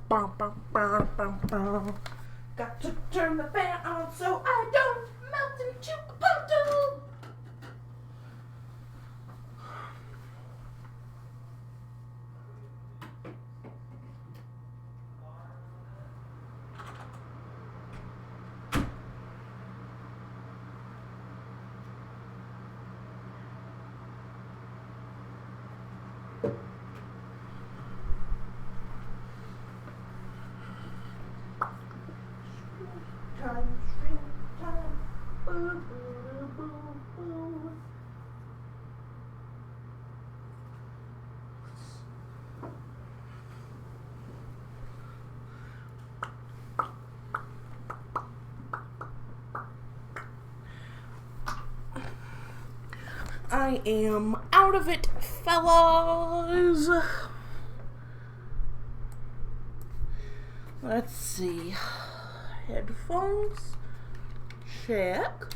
Bum, bum, bum, bum, bum. Got to turn the fan on so I don't melt into a puddle. Stream time. Boo, boo, boo, boo. I am out of it, fellas. Let's see. Headphones. Check.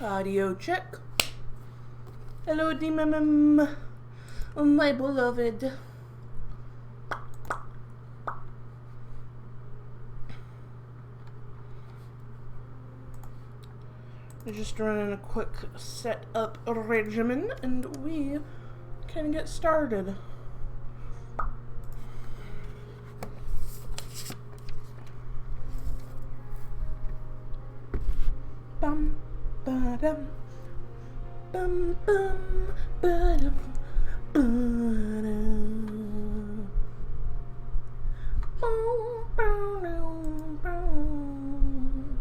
Audio check. Hello, DMM, my beloved. We're just running a quick setup regimen, and we can get started. Bum, ba-dum, bum, bum, ba-dum, ba-dum. Boom, boom, boom.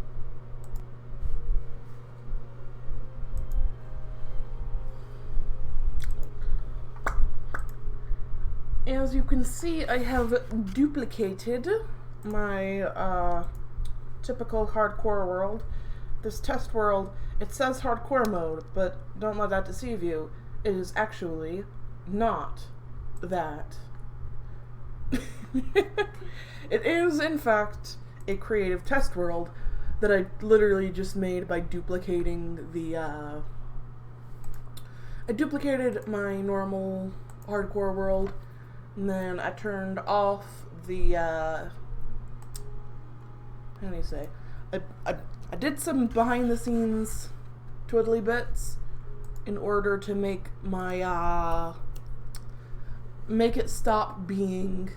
As you can see, I have duplicated my typical hardcore world. This test world, it says hardcore mode, but don't let that deceive you. It is actually not that. It is, in fact, a creative test world that I literally just made by duplicating the, I duplicated my normal hardcore world, and then I turned off the, how do you say? I did some behind the scenes twiddly bits in order to make my, make it stop being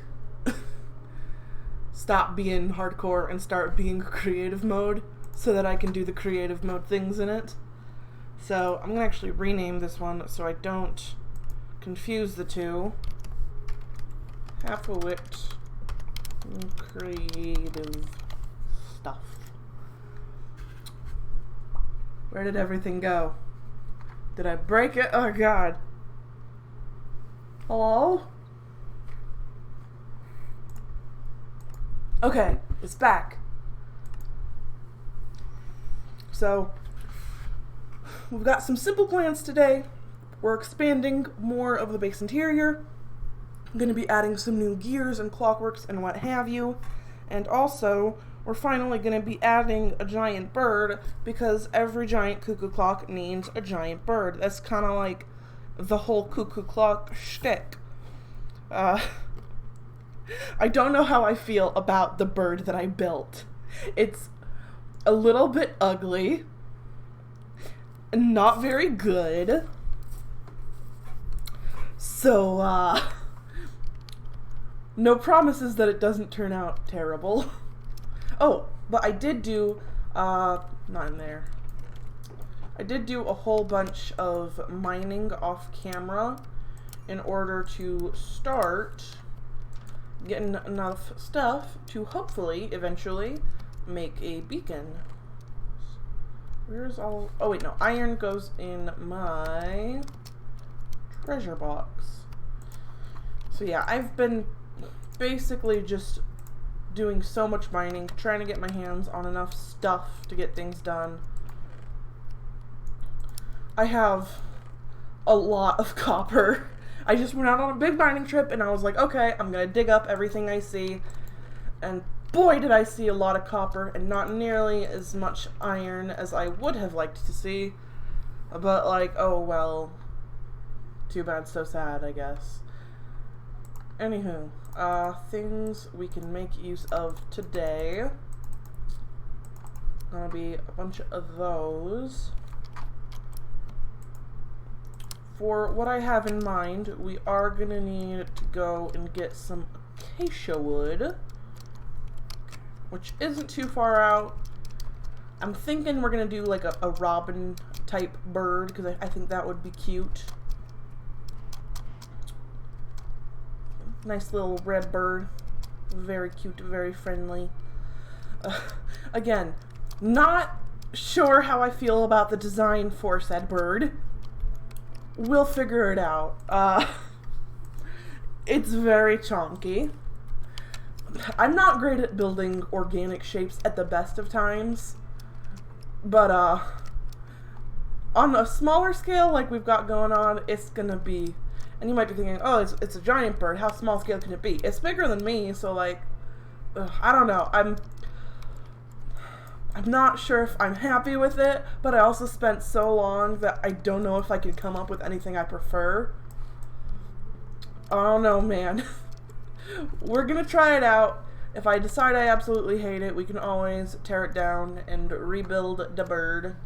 hardcore and start being creative mode, so that I can do the creative mode things in it. So I'm gonna actually rename this one so I don't confuse the two. Half of it creative stuff. Where did everything go? Did I break it? Oh god. Hello? Okay, it's back. So, we've got some simple plans today. we're expanding more of the base interior. I'm going to be adding some new gears and clockworks and what have you. And also, we're finally going to be adding a giant bird, because every giant cuckoo clock needs a giant bird. That's kind of like the whole cuckoo clock shtick. I don't know how I feel about the bird that I built. It's a little bit ugly, not very good. So, no promises that it doesn't turn out terrible. Oh, but I did do, not in there. I did do a whole bunch of mining off camera in order to start getting enough stuff to hopefully, eventually, make a beacon. Where's all... Oh, wait, no. Iron goes in my treasure box. So, yeah, I've been basically just doing so much mining, trying to get my hands on enough stuff to get things done. I have a lot of copper. I just went out on a big mining trip, and I was like, okay, I'm gonna dig up everything I see. And boy, did I see a lot of copper, and not nearly as much iron as I would have liked to see. But, like, oh well. Too bad, so sad, I guess. Anywho, things we can make use of today. Gonna be a bunch of those. For what I have in mind, we are gonna need to go and get some acacia wood, which isn't too far out. I'm thinking we're gonna do like a robin type bird, because I think that would be cute. Nice little red bird. Very cute, very friendly. Again, not sure how I feel about the design for said bird. We'll figure it out. It's very chonky. I'm not great at building organic shapes at the best of times, but on a smaller scale like we've got going on, it's gonna be... And you might be thinking, oh, it's a giant bird. How small scale can it be? It's bigger than me, so like, I don't know. I'm not sure if I'm happy with it, but I also spent so long that I don't know if I can come up with anything I prefer. I don't know, man. We're gonna try it out. If I decide I absolutely hate it, we can always tear it down and rebuild the bird.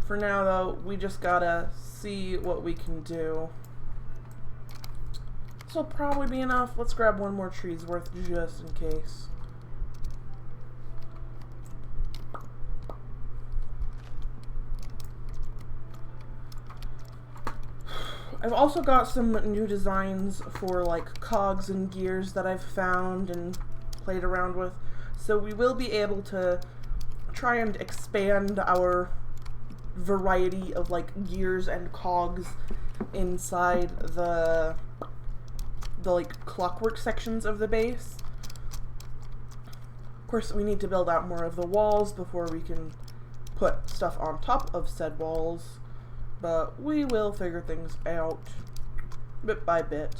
For now, though, we just gotta see what we can do. This will probably be enough. Let's grab one more tree's worth just in case. I've also got some new designs for like cogs and gears that I've found and played around with. So we will be able to try and expand our variety of like gears and cogs inside the like clockwork sections of the base. Of course, we need to build out more of the walls before we can put stuff on top of said walls, but we will figure things out bit by bit.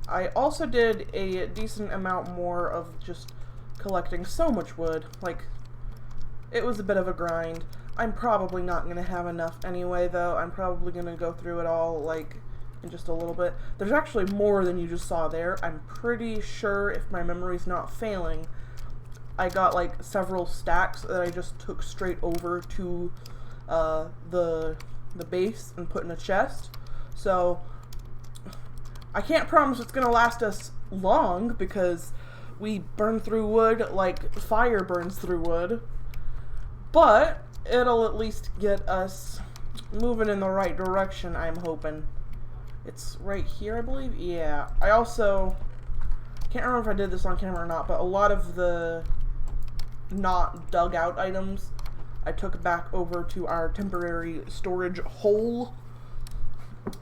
I also did a decent amount more of just collecting so much wood. Like, it was a bit of a grind. I'm probably not going to have enough anyway, though. I'm probably going to go through it all, like, in just a little bit. There's actually more than you just saw there. I'm pretty sure, if my memory's not failing, I got, like, several stacks that I just took straight over to the base and put in a chest. So, I can't promise it's going to last us long, because we burn through wood like fire burns through wood. But it'll at least get us moving in the right direction, I'm hoping. It's right here, I believe? Yeah. I also can't remember if I did this on camera or not, but a lot of the not dug out items I took back over to our temporary storage hole.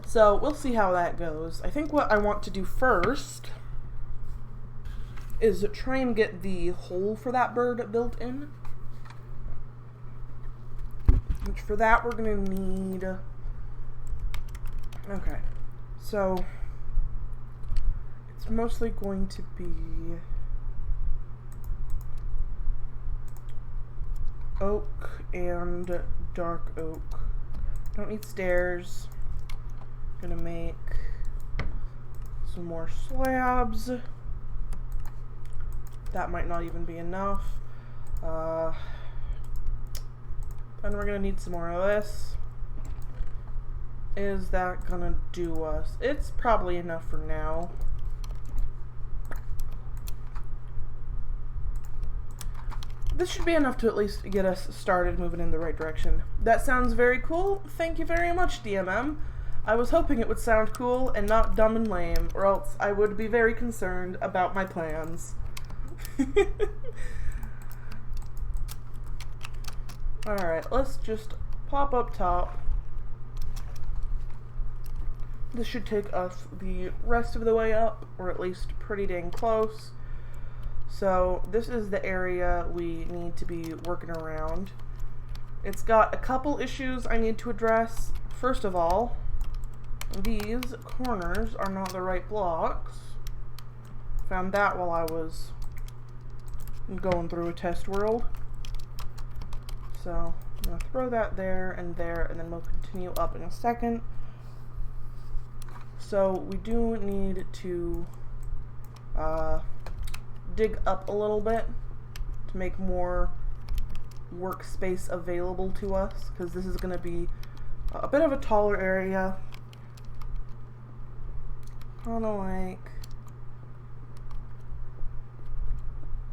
So we'll see how that goes. I think what I want to do first is try and get the hole for that bird built in. Which for that we're going to need Okay, so it's mostly going to be oak and dark oak. Don't need stairs. Gonna make some more slabs. That might not even be enough. Then we're gonna need some more of this. Is that gonna do us? It's probably enough for now. This should be enough to at least get us started moving in the right direction. That sounds very cool. Thank you very much, DMM. I was hoping it would sound cool and not dumb and lame, or else I would be very concerned about my plans. Alright, let's just pop up top. This should take us the rest of the way up, or at least pretty dang close. So this is the area we need to be working around. It's got a couple issues I need to address. First of all, these corners are not the right blocks. Found that while I was going through a test world. So I'm going to throw that there, and then we'll continue up in a second. So we do need to dig up a little bit to make more workspace available to us, because this is going to be a bit of a taller area. Kind of like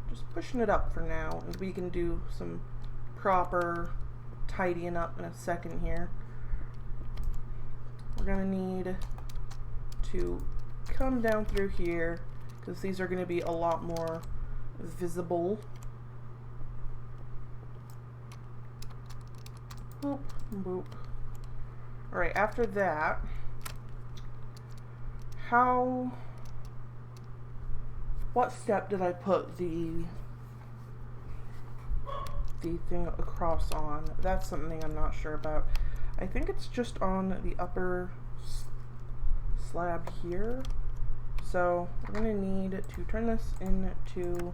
just pushing it up for now, and we can do some proper tidying up in a second here. We're going to need to come down through here, because these are going to be a lot more visible. Boop, boop. Alright, after that, what step did I put the thing across on? That's something I'm not sure about. I think it's just on the upper slab here. So we're going to need to turn this into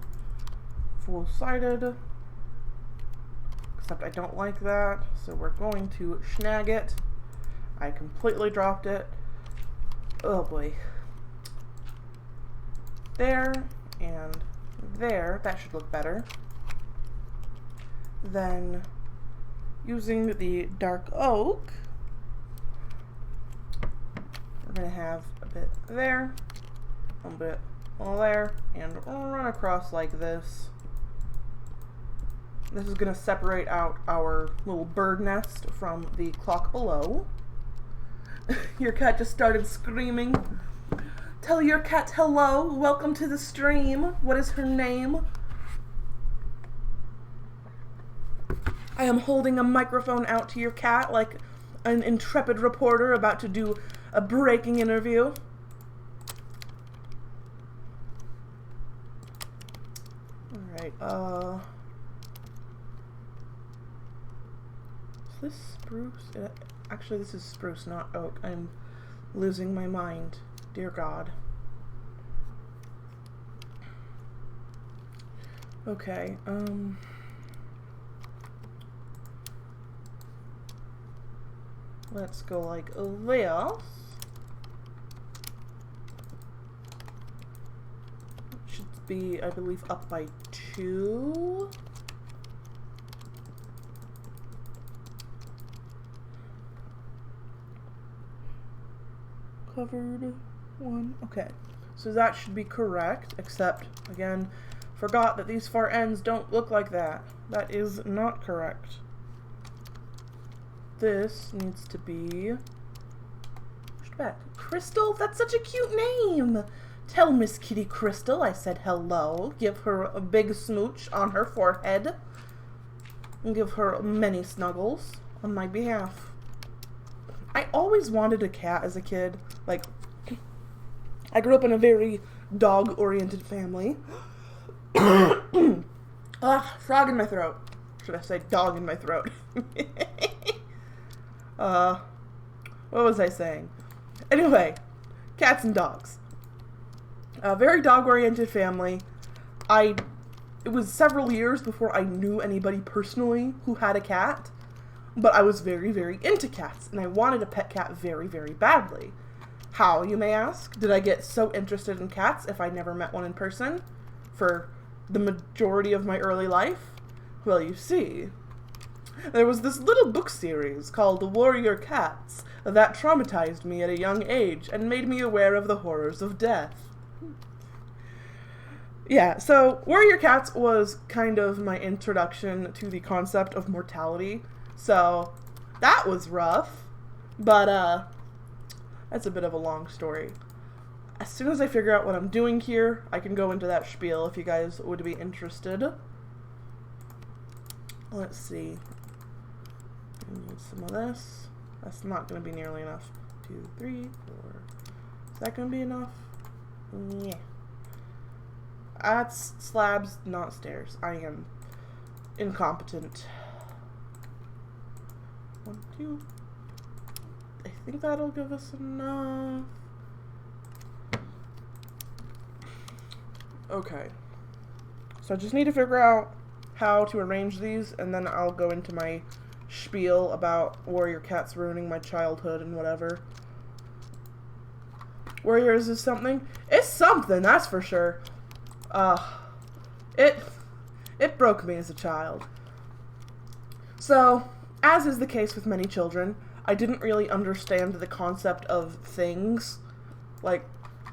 full-sided, except I don't like that, so we're going to snag it. I completely dropped it. Oh boy. There and there, that should look better. Then using the dark oak, we're going to have a bit there, a bit there, and run across like this. This is going to separate out our little bird nest from the clock below. Your cat just started screaming. Tell your cat hello. Welcome to the stream. What is her name? I am holding a microphone out to your cat like an intrepid reporter about to do a breaking interview. Alright, is this spruce? Actually, this is spruce, not oak. I'm losing my mind. Dear God. Okay, let's go like this. Should be, I believe, up by 2. Covered 1. Okay, so that should be correct, except, again, forgot that these far ends don't look like that. That is not correct. This needs to be pushed back. Crystal? That's such a cute name! Tell Miss Kitty Crystal I said hello. Give her a big smooch on her forehead. And give her many snuggles on my behalf. I always wanted a cat as a kid. Like, I grew up in a very dog-oriented family. Ah, frog in my throat. Should I say dog in my throat? What was I saying? Anyway, cats and dogs. A very dog-oriented family. It was several years before I knew anybody personally who had a cat, but I was very, very into cats, and I wanted a pet cat very, very badly. How, you may ask? Did I get so interested in cats if I never met one in person for the majority of my early life? Well, you see, there was this little book series called Warrior Cats that traumatized me at a young age and made me aware of the horrors of death. Yeah, so Warrior Cats was kind of my introduction to the concept of mortality, so that was rough, but that's a bit of a long story. As soon as I figure out what I'm doing here, I can go into that spiel if you guys would be interested. Let's see. I need some of this. That's not going to be nearly enough. 2, 3, 4. Is that going to be enough? Yeah. That's slabs, not stairs. I am incompetent. 1, 2. I think that'll give us enough. Okay. So I just need to figure out how to arrange these, and then I'll go into my spiel about warrior cats ruining my childhood and whatever. Warriors is something? It's something, that's for sure. It broke me as a child. So, as is the case with many children, I didn't really understand the concept of things, like,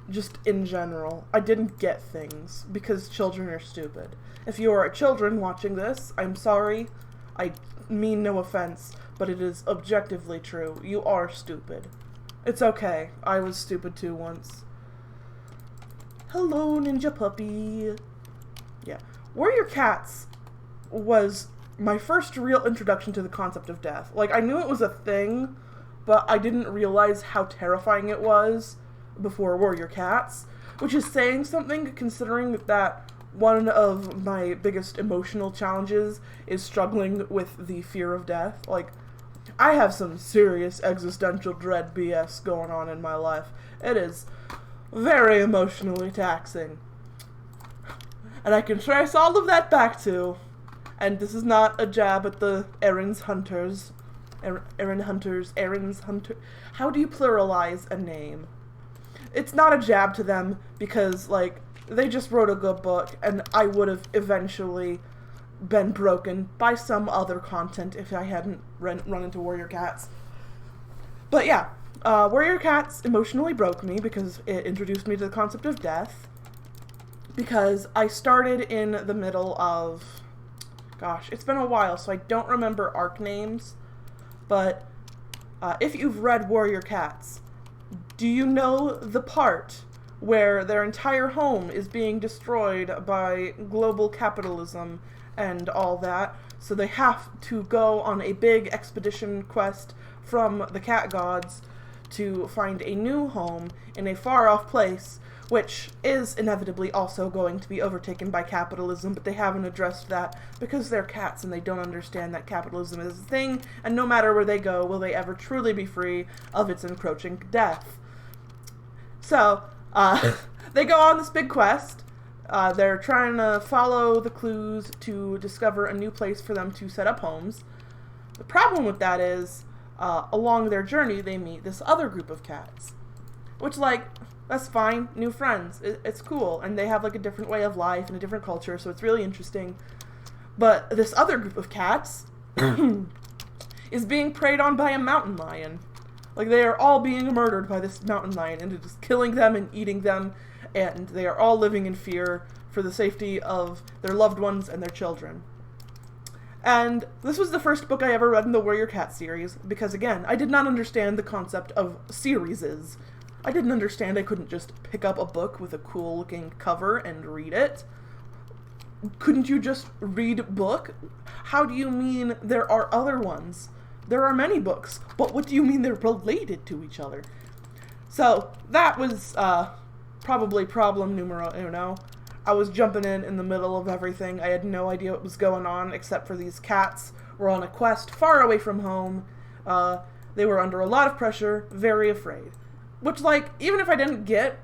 just in general. I didn't get things, because children are stupid. If you are children watching this, I'm sorry. I mean no offense, but it is objectively true. You are stupid. It's okay. I was stupid too once. Hello, ninja puppy. Yeah. Warrior Cats was my first real introduction to the concept of death. Like, I knew it was a thing, but I didn't realize how terrifying it was before Warrior Cats, which is saying something considering that one of my biggest emotional challenges is struggling with the fear of death. Like, I have some serious existential dread BS going on in my life. It is very emotionally taxing. And I can trace all of that back to, and this is not a jab at the Erin's Hunters. Erin's Hunter. How do you pluralize a name? It's not a jab to them because, like, they just wrote a good book, and I would have eventually been broken by some other content if I hadn't run into Warrior Cats. But yeah, Warrior Cats emotionally broke me because it introduced me to the concept of death. Because I started in the middle of, gosh, it's been a while, so I don't remember arc names. But if you've read Warrior Cats, do you know the part where their entire home is being destroyed by global capitalism and all that? So they have to go on a big expedition quest from the cat gods to find a new home in a far-off place, which is inevitably also going to be overtaken by capitalism, but they haven't addressed that because they're cats and they don't understand that capitalism is a thing, and no matter where they go, will they ever truly be free of its encroaching death. So, they go on this big quest. They're trying to follow the clues to discover a new place for them to set up homes. The problem with that is, along their journey, they meet this other group of cats. Which, like, that's fine. New friends. It's cool. And they have, like, a different way of life and a different culture, so it's really interesting. But this other group of cats is being preyed on by a mountain lion. Like, they are all being murdered by this mountain lion, and it is killing them and eating them, and they are all living in fear for the safety of their loved ones and their children. And this was the first book I ever read in the Warrior Cat series, because again, I did not understand the concept of serieses. I didn't understand I couldn't just pick up a book with a cool looking cover and read it. Couldn't you just read a book? How do you mean there are other ones? There are many books, but what do you mean they're related to each other? So, that was probably problem numero uno. I was jumping in the middle of everything. I had no idea what was going on, except for these cats were on a quest far away from home. They were under a lot of pressure, very afraid. Which, like, even if I didn't get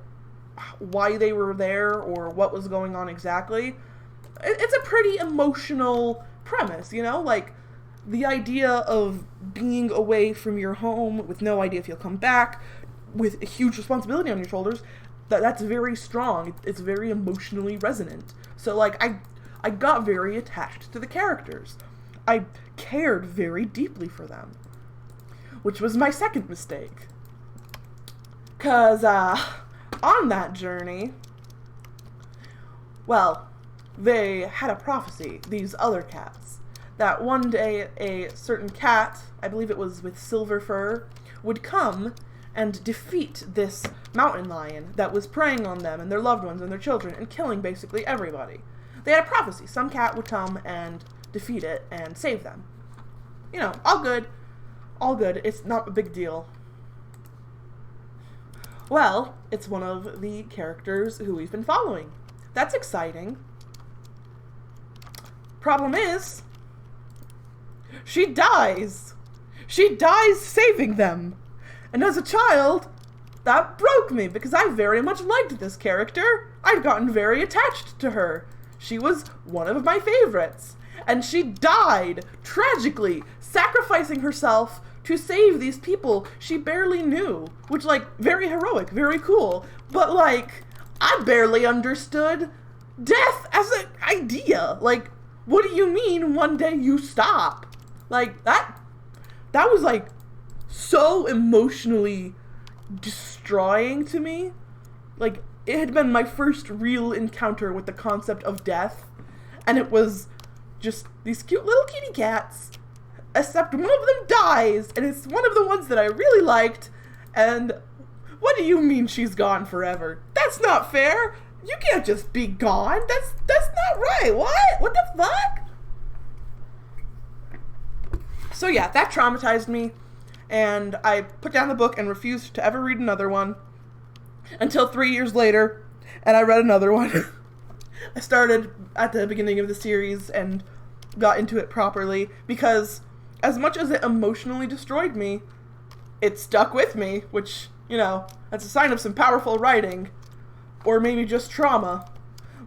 why they were there or what was going on exactly, it's a pretty emotional premise, you know? Like, the idea of being away from your home with no idea if you'll come back, with a huge responsibility on your shoulders, that's very strong. It's very emotionally resonant. So, like, I got very attached to the characters. I cared very deeply for them. Which was my second mistake. 'Cause, on that journey, well, they had a prophecy, these other cats, that one day a certain cat, I believe it was with silver fur, would come and defeat this mountain lion that was preying on them and their loved ones and their children and killing basically everybody. They had a prophecy. Some cat would come and defeat it and save them. You know, all good. All good. It's not a big deal. Well, it's one of the characters who we've been following. That's exciting. Problem is, she dies. She dies saving them. And as a child, that broke me because I very much liked this character. I'd gotten very attached to her. She was one of my favorites. And she died tragically, sacrificing herself to save these people she barely knew. Which, like, very heroic, very cool. But, like, I barely understood death as an idea. Like, what do you mean one day you stop? Like, that was, like, so emotionally destroying to me. Like, it had been my first real encounter with the concept of death. And it was just these cute little kitty cats. Except one of them dies, and it's one of the ones that I really liked. And what do you mean she's gone forever? That's not fair. You can't just be gone. That's not right. What the fuck? So yeah, that traumatized me, and I put down the book and refused to ever read another one until 3 years later, and I read another one. I started at the beginning of the series and got into it properly because as much as it emotionally destroyed me, it stuck with me, which, you know, that's a sign of some powerful writing. Or maybe just trauma.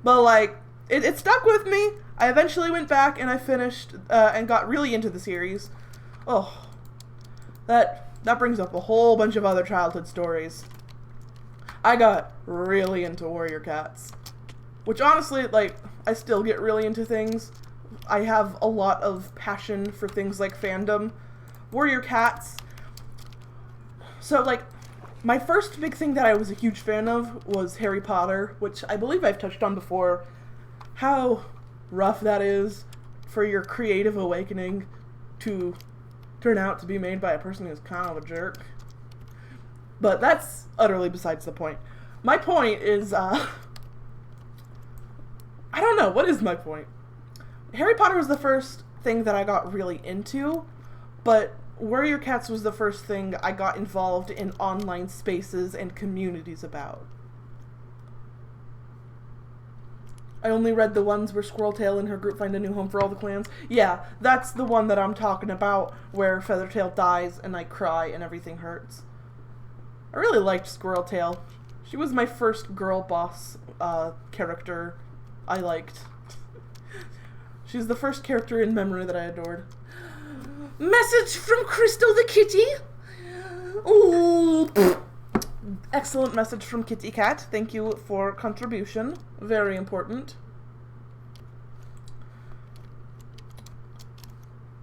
But, like, it stuck with me. I eventually went back and I finished, and got really into the series. Oh, that brings up a whole bunch of other childhood stories. I got really into warrior cats. Which, honestly, like, I still get really into things. I have a lot of passion for things like fandom. Warrior cats. So, like, my first big thing that I was a huge fan of was Harry Potter, which I believe I've touched on before. How rough that is for your creative awakening to turn out to be made by a person who's kind of a jerk. But that's utterly besides the point. My point is, I don't know, what is my point? Harry Potter was the first thing that I got really into, but Warrior Cats was the first thing I got involved in online spaces and communities about. I only read the ones where Squirreltail and her group find a new home for all the clans. Yeah, that's the one that I'm talking about, where Feathertail dies and I cry and everything hurts. I really liked Squirreltail. She was my first girl boss character I liked. She's the first character in memory that I adored. Message from Crystal the kitty. Ooh. Excellent message from Kitty Cat. Thank you for contribution. Very important.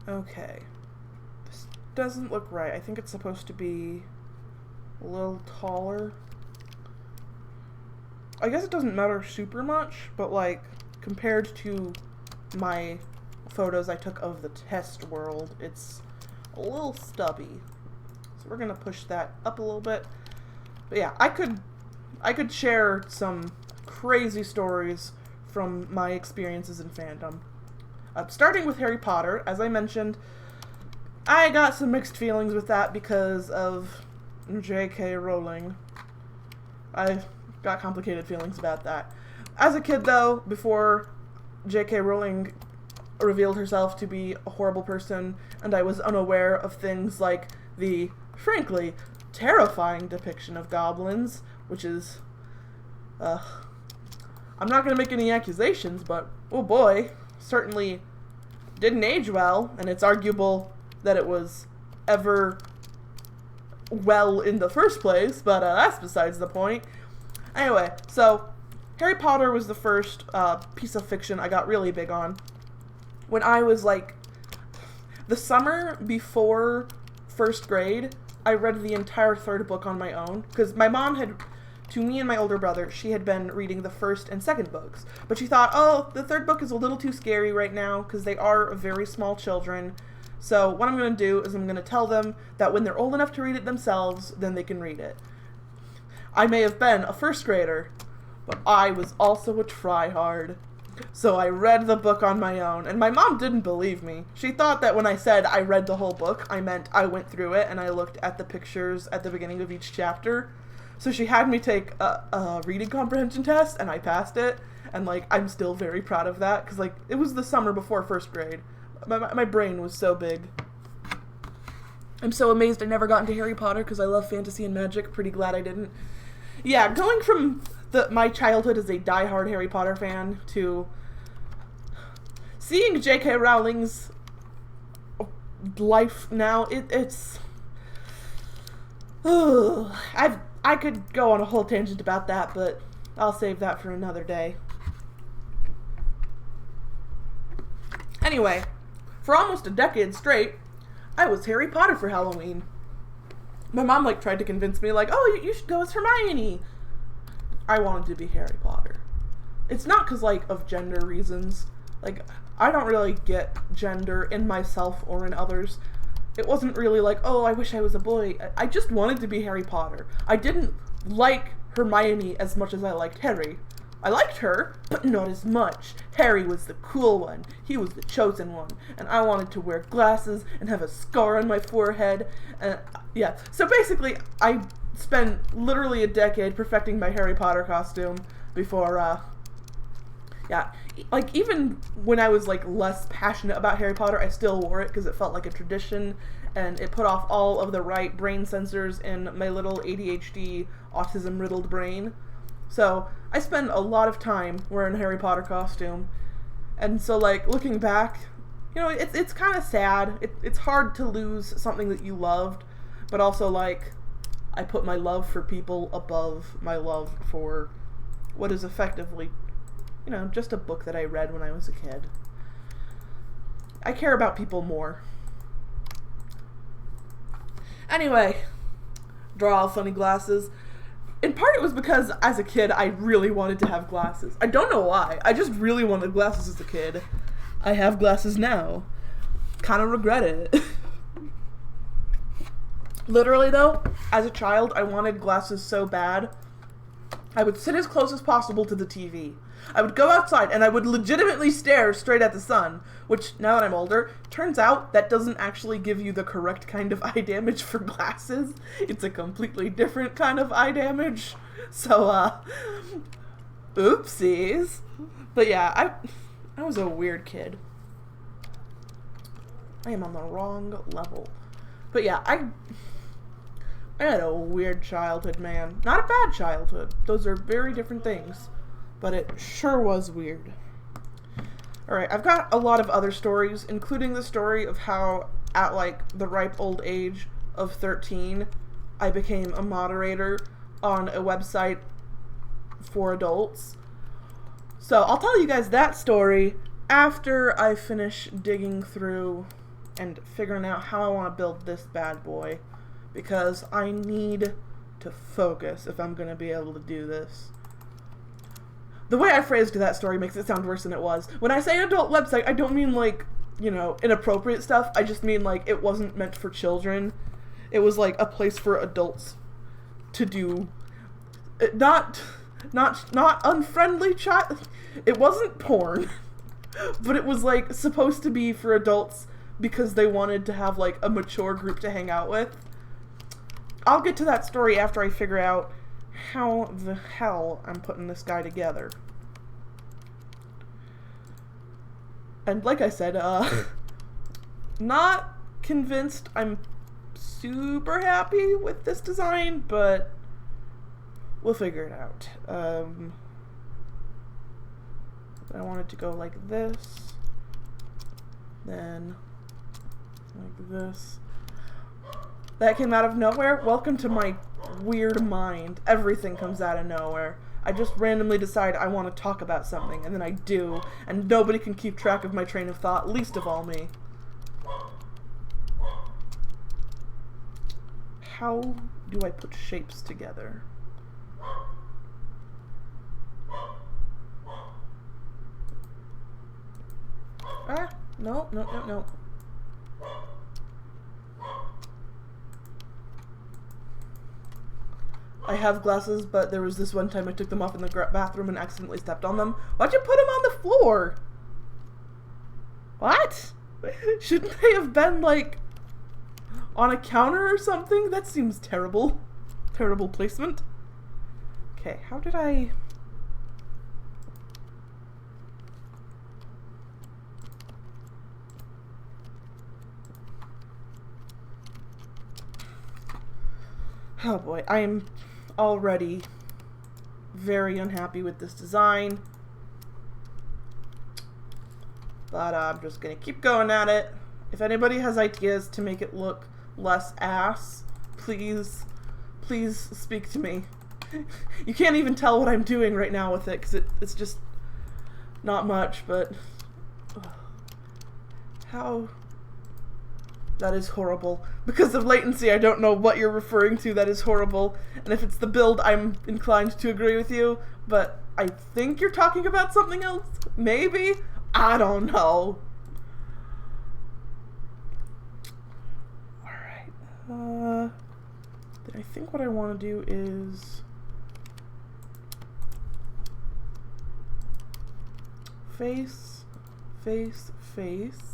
Okay. This doesn't look right. I think it's supposed to be a little taller. I guess it doesn't matter super much, but like compared to my photos I took of the test world, it's a little stubby. So we're gonna push that up a little bit. But yeah, I could share some crazy stories from my experiences in fandom. Starting with Harry Potter, as I mentioned, I got some mixed feelings with that because of J.K. Rowling. I've got complicated feelings about that. As a kid, though, before J.K. Rowling revealed herself to be a horrible person, and I was unaware of things like the, frankly, terrifying depiction of goblins, which is, I'm not going to make any accusations, but, oh boy, certainly didn't age well, and it's arguable that it was ever well in the first place, but that's besides the point. Anyway, so Harry Potter was the first piece of fiction I got really big on. When I was like, the summer before first grade, I read the entire third book on my own, because my mom had, to me and my older brother, she had been reading the first and second books, but she thought, oh, the third book is a little too scary right now, because they are very small children. So what I'm going to do is I'm going to tell them that when they're old enough to read it themselves, then they can read it. I may have been a first grader, but I was also a tryhard. So I read the book on my own, and my mom didn't believe me. She thought that when I said I read the whole book, I meant I went through it and I looked at the pictures at the beginning of each chapter. So she had me take a reading comprehension test, and I passed it, and like, I'm still very proud of that, because like, it was the summer before first grade. My brain was so big. I'm so amazed I never got into Harry Potter because I love fantasy and magic. Pretty glad I didn't. Yeah, going from my childhood as a diehard Harry Potter fan to seeing J.K. Rowling's life now, it's... I could go on a whole tangent about that, but I'll save that for another day. Anyway, for almost a decade straight, I was Harry Potter for Halloween. My mom, like, tried to convince me, like, oh, you should go as Hermione. I wanted to be Harry Potter. It's not because, like, of gender reasons. Like, I don't really get gender in myself or in others. It wasn't really like, oh, I wish I was a boy. I just wanted to be Harry Potter. I didn't like Hermione as much as I liked Harry. I liked her, but not as much. Harry was the cool one. He was the chosen one. And I wanted to wear glasses and have a scar on my forehead. Yeah, so basically, I spent literally a decade perfecting my Harry Potter costume before, yeah, like, even when I was, like, less passionate about Harry Potter, I still wore it because it felt like a tradition, and it put off all of the right brain sensors in my little ADHD, autism-riddled brain. So, I spend a lot of time wearing a Harry Potter costume, and so, like, looking back, you know, it's kind of sad. It's hard to lose something that you loved, but also, like, I put my love for people above my love for what is effectively, you know, just a book that I read when I was a kid. I care about people more. Anyway, draw all funny glasses. In part it was because as a kid I really wanted to have glasses. I don't know why. I just really wanted glasses as a kid. I have glasses now. Kind of regret it. Literally though, as a child I wanted glasses so bad. I would sit as close as possible to the TV. I would go outside and I would legitimately stare straight at the sun, which, now that I'm older, turns out that doesn't actually give you the correct kind of eye damage for glasses. It's a completely different kind of eye damage. So, oopsies. But yeah, I was a weird kid. I am on the wrong level. But yeah, I had a weird childhood, man. Not a bad childhood. Those are very different things. But it sure was weird. Alright, I've got a lot of other stories, including the story of how, at like the ripe old age of 13, I became a moderator on a website for adults. So I'll tell you guys that story after I finish digging through and figuring out how I want to build this bad boy. Because I need to focus if I'm going to be able to do this. The way I phrased that story makes it sound worse than it was. When I say adult website, I don't mean, like, you know, inappropriate stuff. I just mean, like, it wasn't meant for children. It was, like, a place for adults to do... Not unfriendly child... It wasn't porn. But it was, like, supposed to be for adults because they wanted to have, like, a mature group to hang out with. I'll get to that story after I figure out how the hell I'm putting this guy together. And like I said, not convinced I'm super happy with this design, but we'll figure it out. I want it to go like this, then like this. That came out of nowhere. Welcome to my weird mind. Everything comes out of nowhere. I just randomly decide I want to talk about something, and then I do, and nobody can keep track of my train of thought, least of all me. How do I put shapes together? Ah, no. I have glasses, but there was this one time I took them off in the bathroom and accidentally stepped on them. Why'd you put them on the floor? What? Shouldn't they have been, like, on a counter or something? That seems terrible. Terrible placement. Okay, how did I... Oh boy, I am already very unhappy with this design. But I'm just gonna keep going at it. If anybody has ideas to make it look less ass, please speak to me. You can't even tell what I'm doing right now with it, because it's just not much, but... How... That is horrible. Because of latency, I don't know what you're referring to that is horrible. And if it's the build, I'm inclined to agree with you. But I think you're talking about something else? Maybe? I don't know. Alright. Then I think what I want to do is... Face, face, face.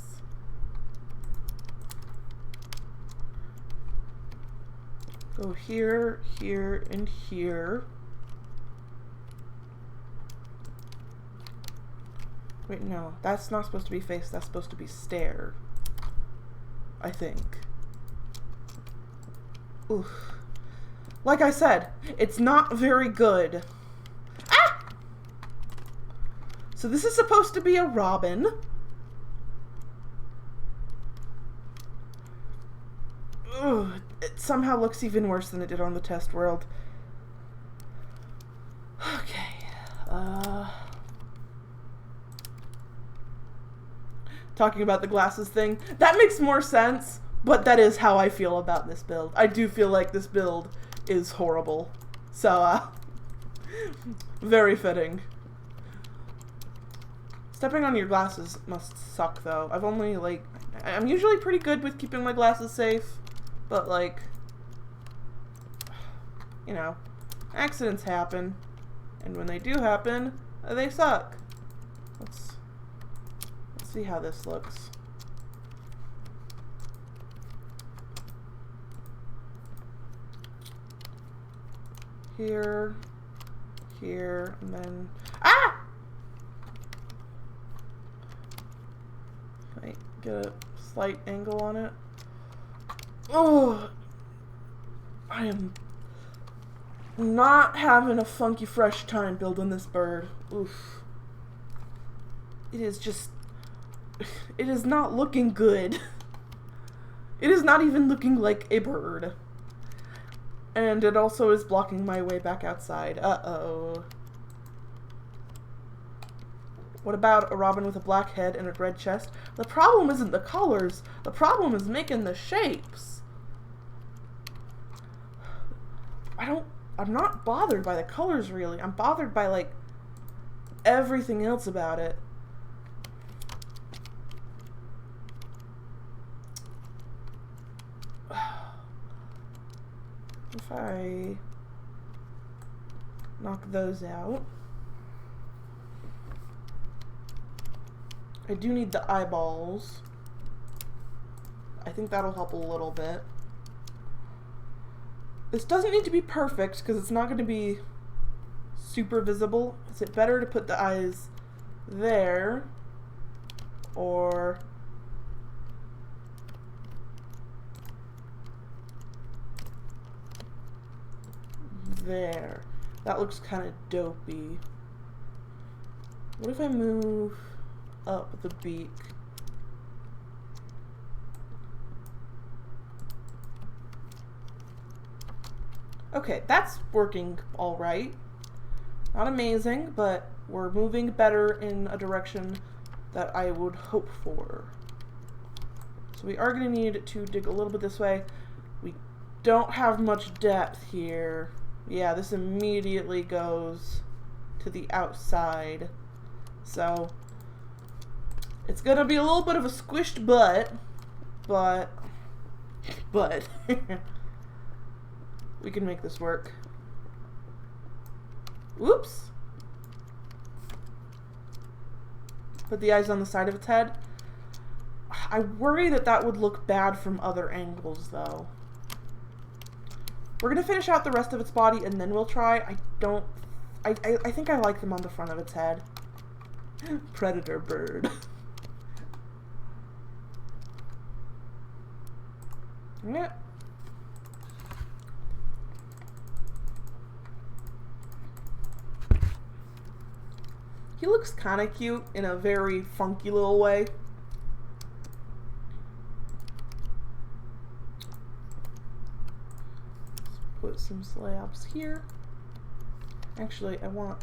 Go here, here, and here. Wait, no. That's not supposed to be face. That's supposed to be stare. I think. Oof. Like I said, it's not very good. Ah! So this is supposed to be a robin. Ugh. It somehow looks even worse than it did on the test world. Okay. Talking about the glasses thing. That makes more sense, but that is how I feel about this build. I do feel like this build is horrible. So, very fitting. Stepping on your glasses must suck, though. I'm usually pretty good with keeping my glasses safe. But, like, you know, accidents happen, and when they do happen, they suck. Let's see how this looks. Here, here, and then... Ah! Wait, get a slight angle on it. Oh, I am not having a funky fresh time building this bird. Oof. It is just, it is not looking good. It is not even looking like a bird. And it also is blocking my way back outside. Uh-oh. What about a robin with a black head and a red chest? The problem isn't the colors. The problem is making the shapes. I'm not bothered by the colors, really. I'm bothered by, like, everything else about it. If I knock those out. I do need the eyeballs. I think that'll help a little bit. This doesn't need to be perfect because it's not going to be super visible. Is it better to put the eyes there or there. That looks kind of dopey. What if I move up the beak? Okay, that's working all right. Not amazing, but we're moving better in a direction that I would hope for. So we are going to need to dig a little bit this way. We don't have much depth here. Yeah, this immediately goes to the outside. So it's going to be a little bit of a squished butt, but we can make this work. Oops. Put the eyes on the side of its head. I worry that that would look bad from other angles, though. We're going to finish out the rest of its body, and then we'll try. I think I like them on the front of its head. Predator bird. Yeah. He looks kind of cute in a very funky little way. Let's put some slabs here. Actually, I want...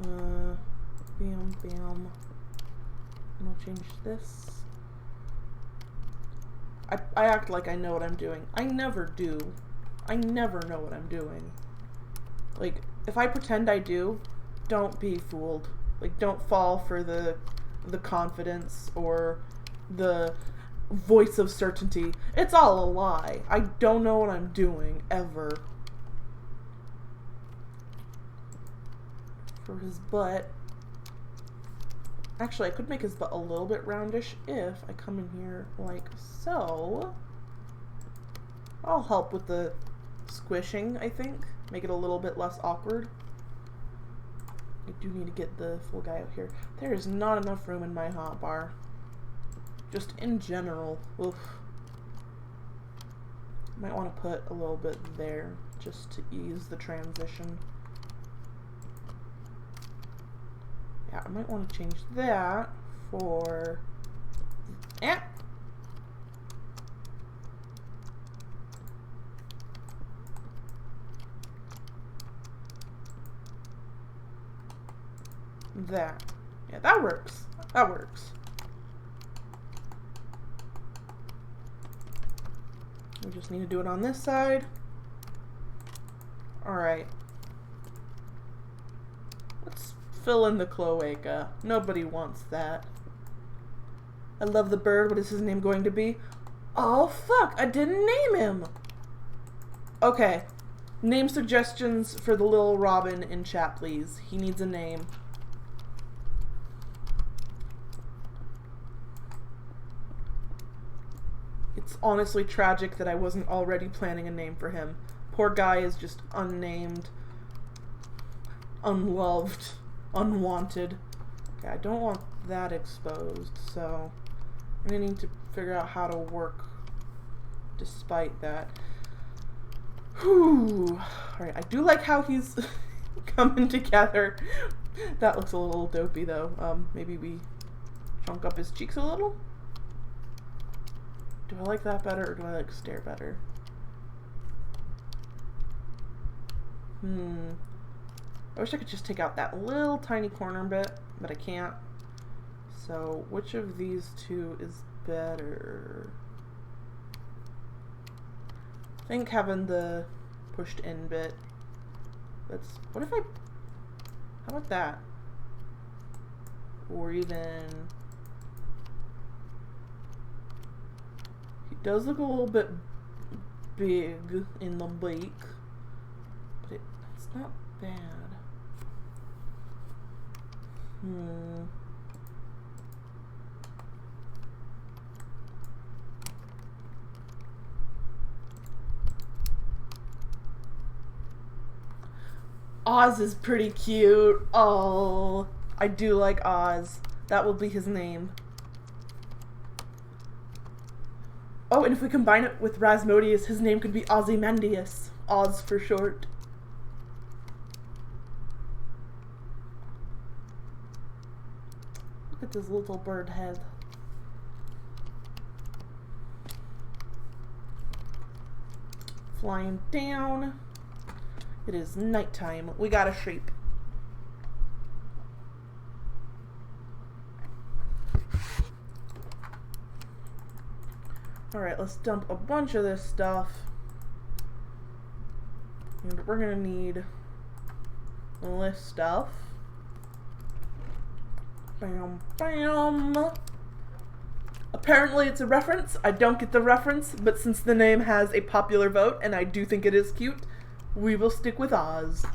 bam, bam. I'm gonna change this. I act like I know what I'm doing. I never do. I never know what I'm doing. Like, if I pretend I do, don't be fooled. Like, don't fall for the confidence or the voice of certainty. It's all a lie. I don't know what I'm doing, ever. For his butt. Actually, I could make his butt a little bit roundish if I come in here like so. I'll help with the squishing, I think. Make it a little bit less awkward. I do need to get the full guy out here. There is not enough room in my hotbar. Just in general. Oof. Might want to put a little bit there just to ease the transition. Yeah, I might want to change that for... That. Yeah, that works. That works. We just need to do it on this side. Alright. Let's fill in the cloaca. Nobody wants that. I love the bird. What is his name going to be? Oh, fuck. I didn't name him. Okay. Name suggestions for the little Robin in chat, please. He needs a name. It's honestly tragic that I wasn't already planning a name for him. Poor guy is just unnamed, unloved, unwanted. Okay, I don't want that exposed, so I'm gonna need to figure out how to work despite that. Whew. Alright, I do like how he's coming together. That looks a little dopey though. Maybe we chunk up his cheeks a little? Do I like that better, or do I like stare better? I wish I could just take out that little tiny corner bit, but I can't. So, which of these two is better? I think having the pushed in bit. Let's, what if I, how about that? Or even... does look a little bit big in the beak, but it's not bad. Oz is pretty cute. Oh, I do like Oz. That will be his name. Oh, and if we combine it with Rasmodius, his name could be Ozymandias. Oz for short. Look at this little bird head. Flying down. It is nighttime. We got a shape. Alright, let's dump a bunch of this stuff. And we're gonna need this stuff. Bam, bam. Apparently it's a reference. I don't get the reference, but since the name has a popular vote, and I do think it is cute, we will stick with Oz.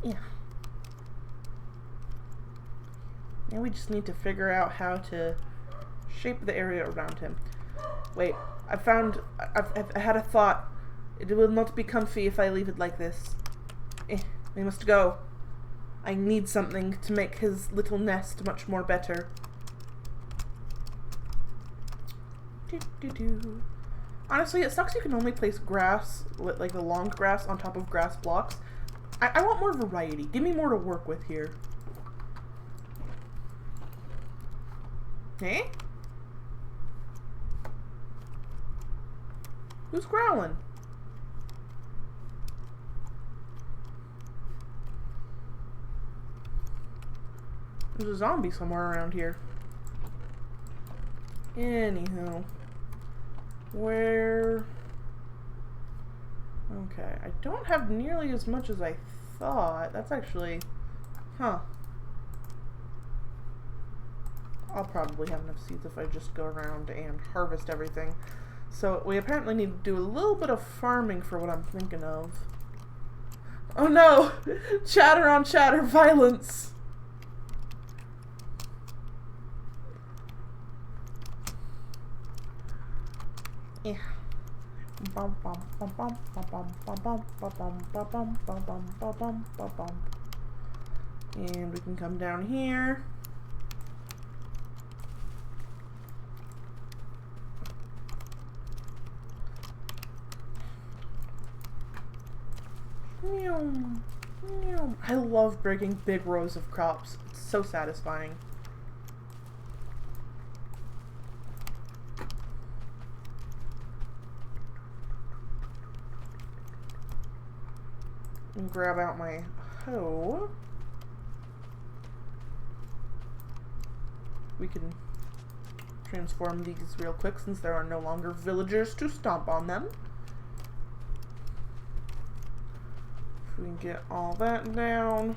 Yeah. Now we just need to figure out how to shape the area around him. Wait, I had a thought. It will not be comfy if I leave it like this. We must go. I need something to make his little nest much more better. Honestly, it sucks you can only place grass, like the long grass, on top of grass blocks. I want more variety. Give me more to work with here. Hey? Who's growling? There's a zombie somewhere around here. Anywho. Where... Okay, I don't have nearly as much as I thought. That's actually... Huh. I'll probably have enough seeds if I just go around and harvest everything. So we apparently need to do a little bit of farming for what I'm thinking of. Oh no! Chatter on chatter violence! Yeah. And we can come down here. I love breaking big rows of crops. It's so satisfying. And grab out my hoe. We can transform these real quick since there are no longer villagers to stomp on them. If we can get all that down.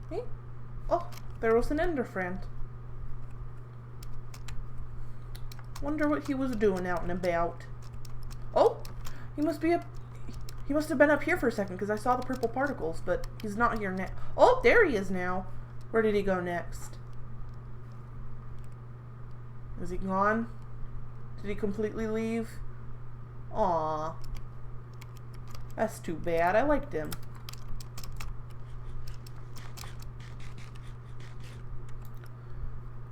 Hey. Oh, there was an ender friend. Wonder what he was doing out and about. Oh! He must have been up here for a second because I saw the purple particles, but he's not here now. Oh, there he is now. Where did he go next? Is he gone? Did he completely leave? Aww. That's too bad. I liked him.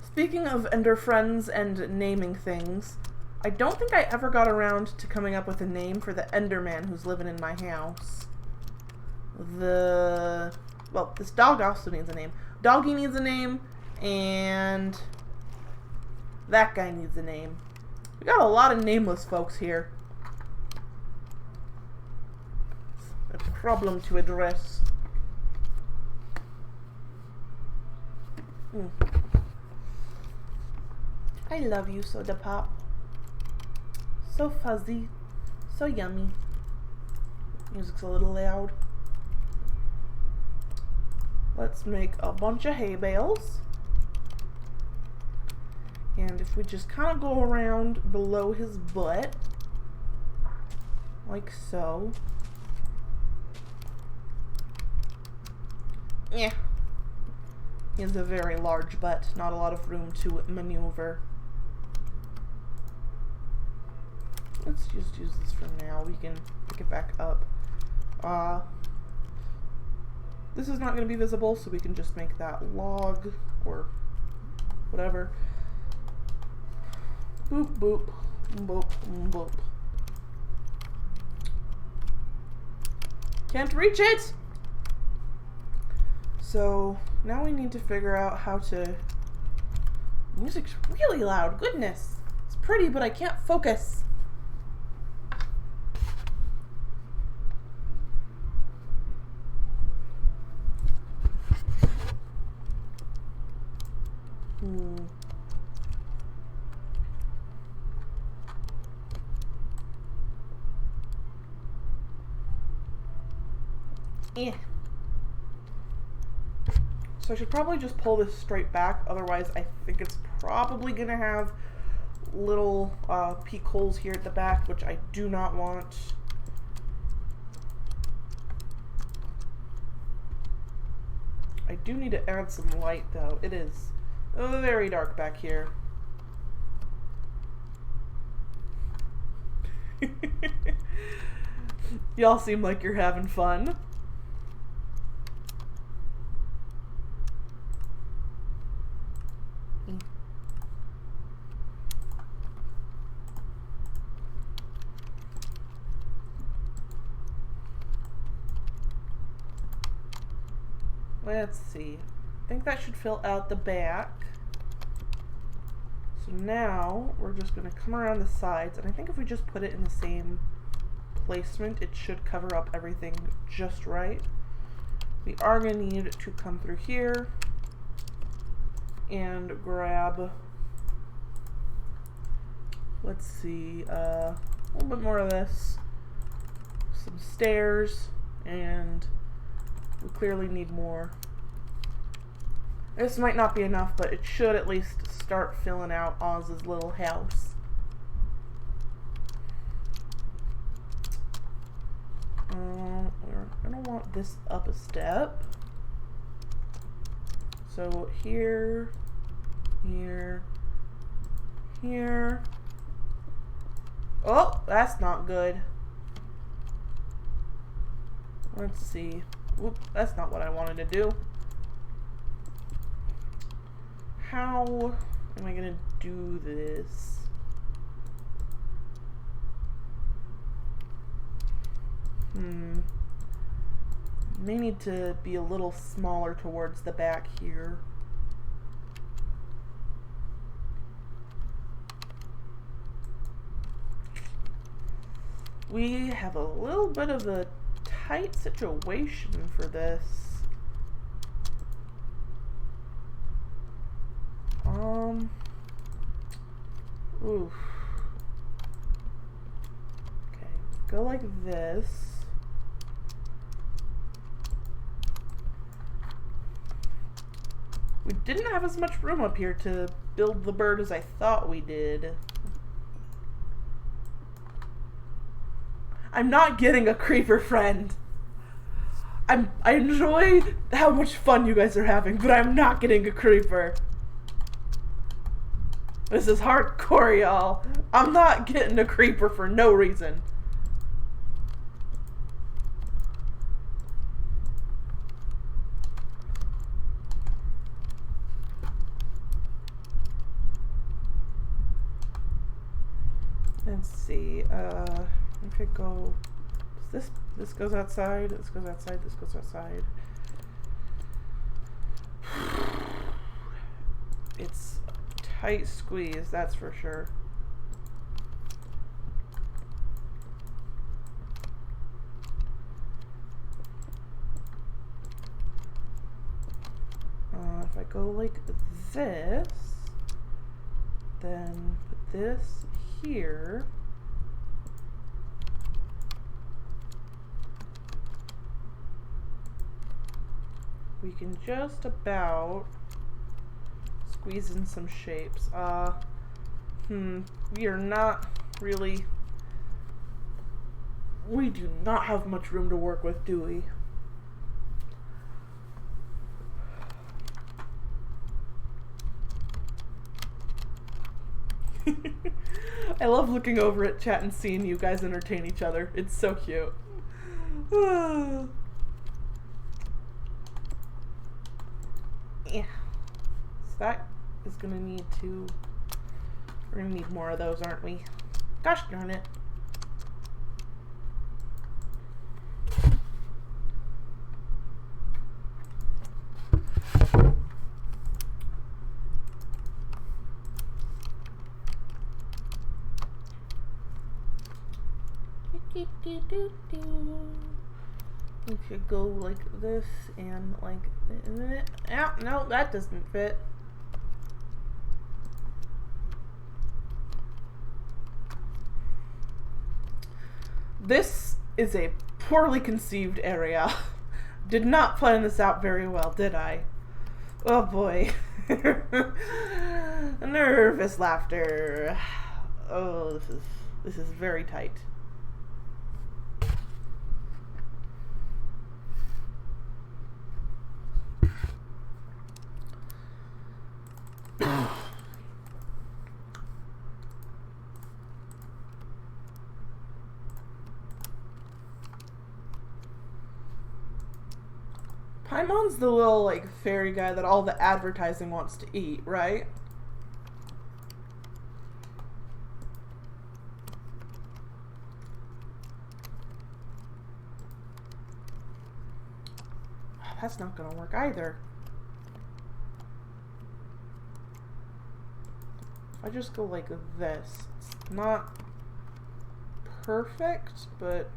Speaking of ender friends and naming things, I don't think I ever got around to coming up with a name for the Enderman who's living in my house. Well, this dog also needs a name. Doggy needs a name, and that guy needs a name. We got a lot of nameless folks here. A problem to address. I love you, Soda Pop. So fuzzy, so yummy. Music's a little loud. Let's make a bunch of hay bales. And if we just kind of go around below his butt, like so. Yeah. He has a very large butt, not a lot of room to maneuver. Let's just use this for now. We can pick it back up. This is not going to be visible, so we can just make that log or whatever. Boop, boop, boop, boop. Can't reach it! So, now we need to figure out how to... Music's really loud, goodness! It's pretty, but I can't focus. Yeah. So I should probably just pull this straight back, otherwise I think it's probably gonna have little peak holes here at the back, which I do not want. I do need to add some light though. It is very dark back here. Y'all seem like you're having fun. Let's see. I think that should fill out the back. So now we're just going to come around the sides, and I think if we just put it in the same placement, it should cover up everything just right. We are going to need to come through here and grab, let's see, a little bit more of this, some stairs, and we clearly need more. This might not be enough, but it should at least start filling out Oz's little house. We're gonna want this up a step. So here, here, here. Oh, that's not good. Let's see. Whoop, that's not what I wanted to do. How am I gonna do this? May need to be a little smaller towards the back here. We have a little bit of a tight situation for this. Oof. Okay, go like this. We didn't have as much room up here to build the bird as I thought we did. I'm not getting a creeper friend. I enjoy how much fun you guys are having, but I'm not getting a creeper. This is hardcore, y'all. I'm not getting a creeper for no reason. Let's see. We could go. This goes outside. This goes outside. This goes outside. It's a tight squeeze, that's for sure. If I go like this, then put this here. We can just about squeeze in some shapes. We are not really... We do not have much room to work with, do we? I love looking over at chat and seeing you guys entertain each other. It's so cute. Yeah. So is gonna need to... We're gonna need more of those, aren't we? Gosh darn it. We could go like this and like... Ah, no, that doesn't fit. This is a poorly conceived area. Did not plan this out very well, did I? Oh boy. Nervous laughter. Oh, this is very tight. Paimon's the little, like, fairy guy that all the advertising wants to eat, right? That's not gonna work either. If I just go like this, it's not perfect, but...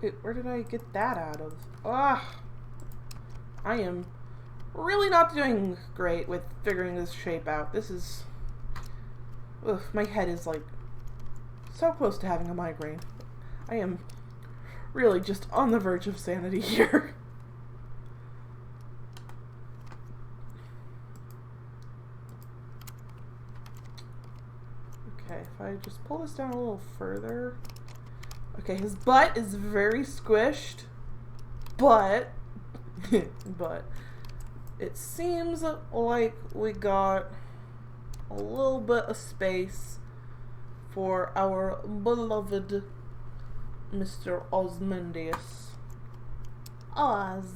Wait, where did I get that out of? Ah! I am really not doing great with figuring this shape out. This is... Ugh, my head is like so close to having a migraine. I am really just on the verge of sanity here. Okay, if I just pull this down a little further. Okay, his butt is very squished, but but it seems like we got a little bit of space for our beloved Mr. Osmondius. Oz.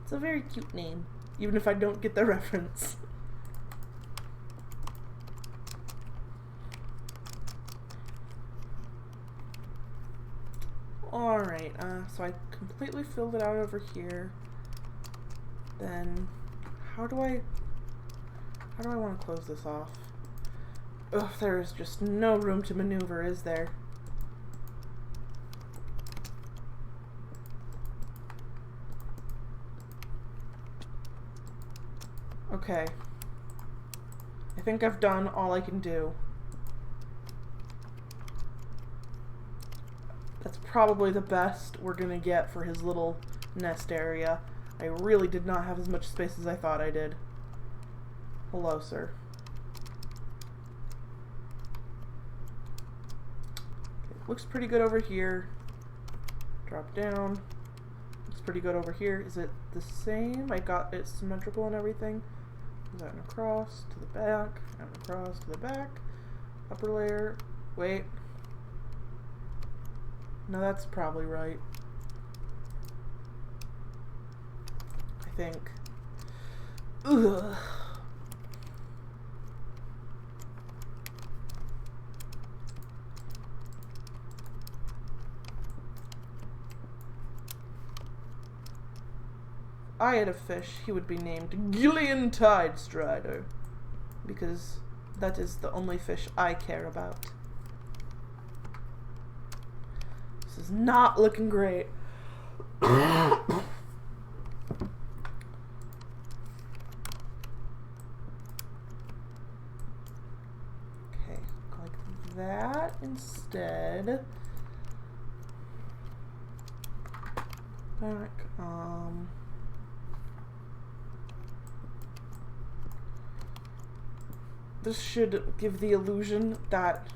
It's a very cute name, even if I don't get the reference. Alright, so I completely filled it out over here. Then, how do I want to close this off? Ugh, there is just no room to maneuver, is there? Okay. I think I've done all I can do. That's probably the best we're gonna get for his little nest area. I really did not have as much space as I thought I did. Hello, sir. Okay, looks pretty good over here. Drop down. Looks pretty good over here. Is it the same? I got it symmetrical and everything. Is that across to the back, and across to the back. Upper layer. Wait. No, that's probably right. I think. Ugh. If I had a fish, he would be named Gillian Tidestrider, because that is the only fish I care about. This is not looking great. Okay, like that instead. Back, this should give the illusion that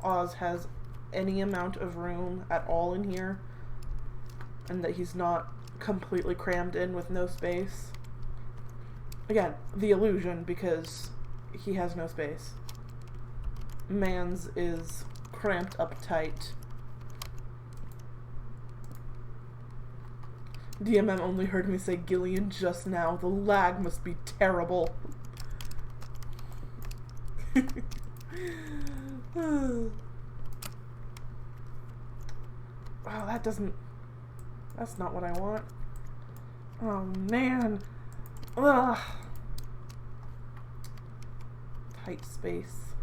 Oz has any amount of room at all in here, and that he's not completely crammed in with no space. Again, the illusion, because he has no space. Man's is cramped up tight. DMM only heard me say Gillian just now. The lag must be terrible. Oh, that's not what I want. Oh, man. Ugh. Tight space.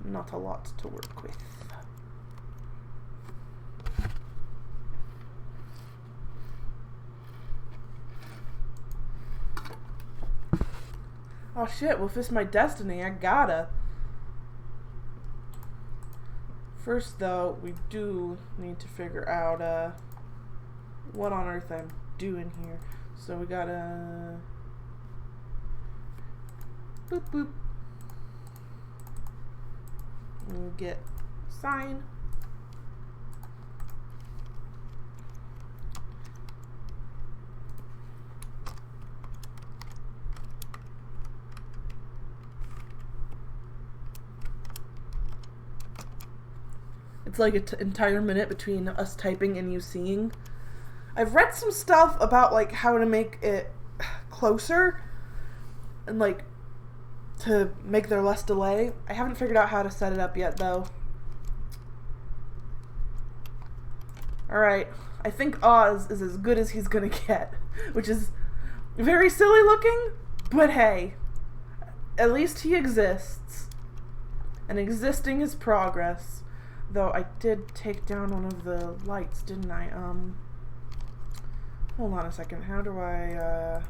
Not a lot to work with. Oh shit, well if it's my destiny, I gotta. First though, we do need to figure out what on earth I'm doing here. So we gotta boop boop and get sign. It's like an entire minute between us typing and you seeing. I've read some stuff about like how to make it closer and like to make there less delay. I haven't figured out how to set it up yet though. Alright, I think Oz is as good as he's gonna get, which is very silly looking, but hey, at least he exists. And existing is progress. Though I did take down one of the lights, didn't I? Hold on a second. How do I,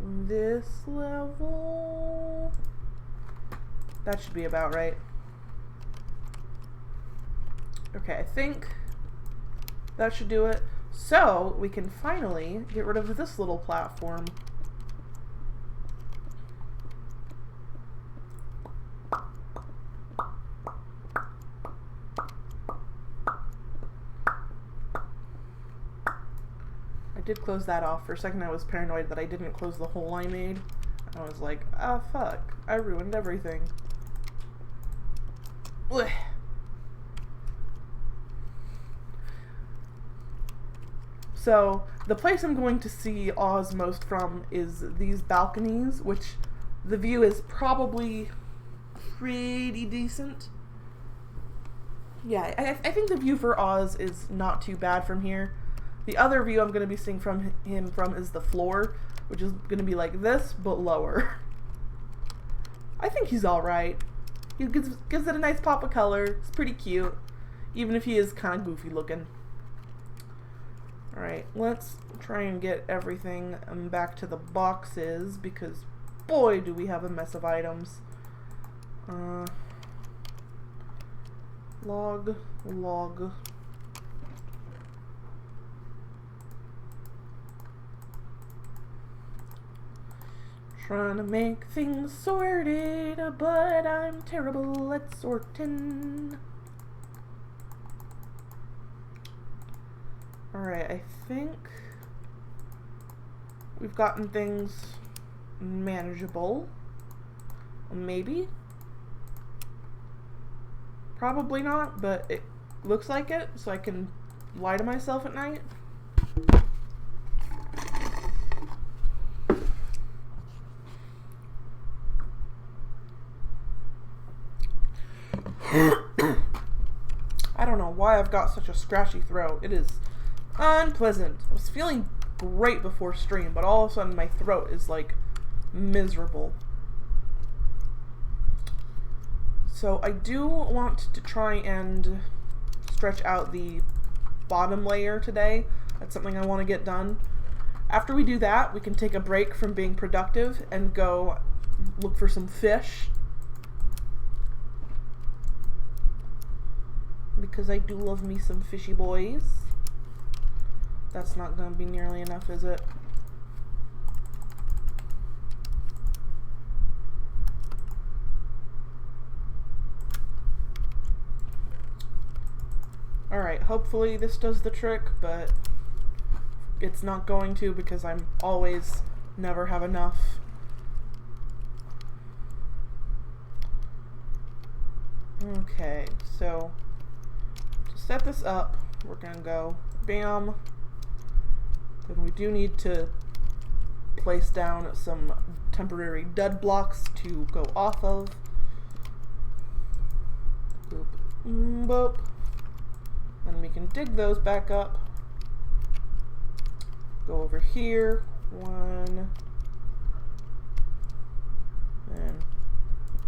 this level? That should be about right. Okay, I think that should do it. So, we can finally get rid of this little platform. I did close that off. For a second I was paranoid that I didn't close the hole I made. I was like, ah, fuck. I ruined everything. Ugh. So, the place I'm going to see Oz most from is these balconies, which the view is probably pretty decent. Yeah, I think the view for Oz is not too bad from here. The other view I'm going to be seeing from him from is the floor, which is going to be like this, but lower. I think he's alright. He gives it a nice pop of color. It's pretty cute, even if he is kind of goofy looking. Alright, let's try and get everything back to the boxes, because boy do we have a mess of items. Log. Trying to make things sorted, but I'm terrible at sorting. Alright, I think we've gotten things manageable. Maybe. Probably not, but it looks like it, so I can lie to myself at night. I don't know why I've got such a scratchy throat. It is unpleasant. I was feeling great before stream, but all of a sudden my throat is like miserable. So I do want to try and stretch out the bottom layer today. That's something I want to get done. After we do that, we can take a break from being productive and go look for some fish. Because I do love me some fishy boys. That's not going to be nearly enough, is it? Alright, hopefully this does the trick, but it's not going to because I'm always never have enough. Okay, so to set this up, we're gonna go bam. Then we do need to place down some temporary dud blocks to go off of. Boop, boop. Then we can dig those back up. Go over here. 1. Then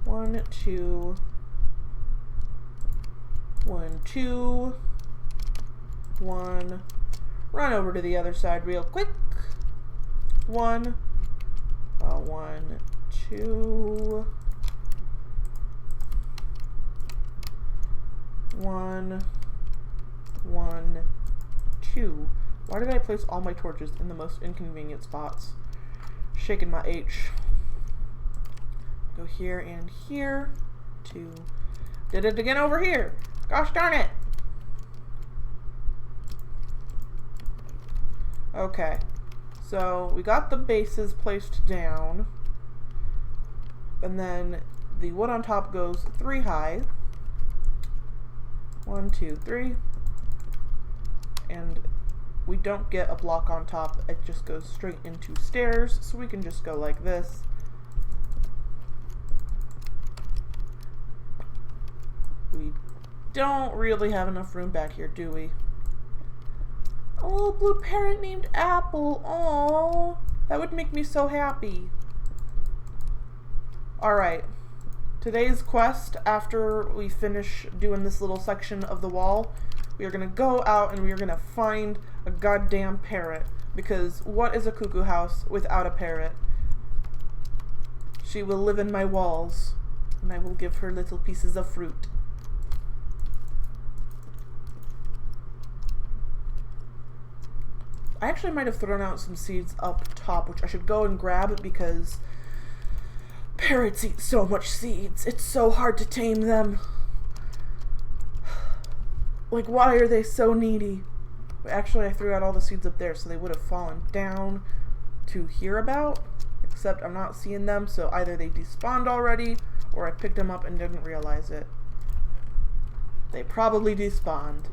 1, 2. 1, 2. 1. Run over to the other side real quick. 1. 1, 2. 1. 1, 2. Why did I place all my torches in the most inconvenient spots? Shaking my H. Go here and here. 2. Did it again over here. Gosh darn it. Okay. So we got the bases placed down. And then the wood on top goes 3 high. 1, 2, 3. And we don't get a block on top, it just goes straight into stairs, so we can just go like this. We don't really have enough room back here, do we? A little blue parrot named Apple, aww, that would make me so happy. Alright, today's quest, after we finish doing this little section of the wall, we are going to go out and we are going to find a goddamn parrot. Because what is a cuckoo house without a parrot? She will live in my walls, and I will give her little pieces of fruit. I actually might have thrown out some seeds up top, which I should go and grab because parrots eat so much seeds. It's so hard to tame them. Like, why are they so needy? Actually, I threw out all the seeds up there, so they would have fallen down to here about. Except I'm not seeing them, so either they despawned already, or I picked them up and didn't realize it. They probably despawned.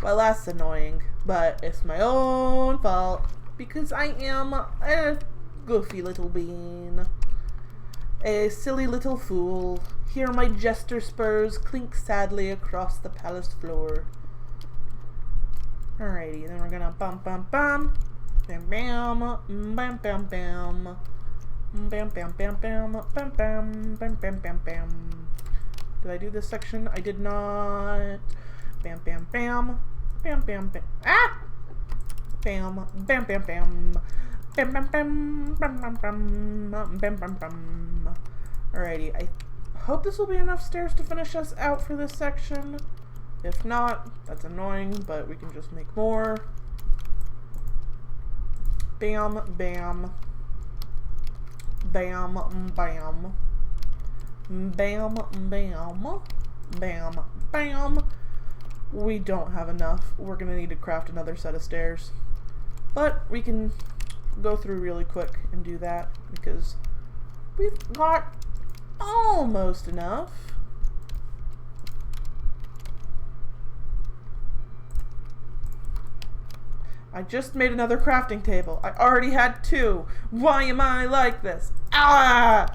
Well, that's annoying, but it's my own fault, because I am a goofy little bean. A silly little fool. Hear my jester spurs clink sadly across the palace floor. Alrighty, then we're gonna bam bam bam, bam bam, bam bam bam, bam bam bam bam, bam bam, bam bam bam bam. Did I do this section? I did not. Bam bam bam, bam bam bam. Ah! Bam bam bam bam, bam bam bam, bam bam bam, bam bam bam. Alrighty, I hope this will be enough stairs to finish us out for this section. If not, that's annoying, but we can just make more. Bam, bam. Bam, bam. Bam, bam. Bam, bam. We don't have enough. We're gonna need to craft another set of stairs. But we can go through really quick and do that because we've got almost enough. I just made another crafting table. I already had 2. Why am I like this? Ah!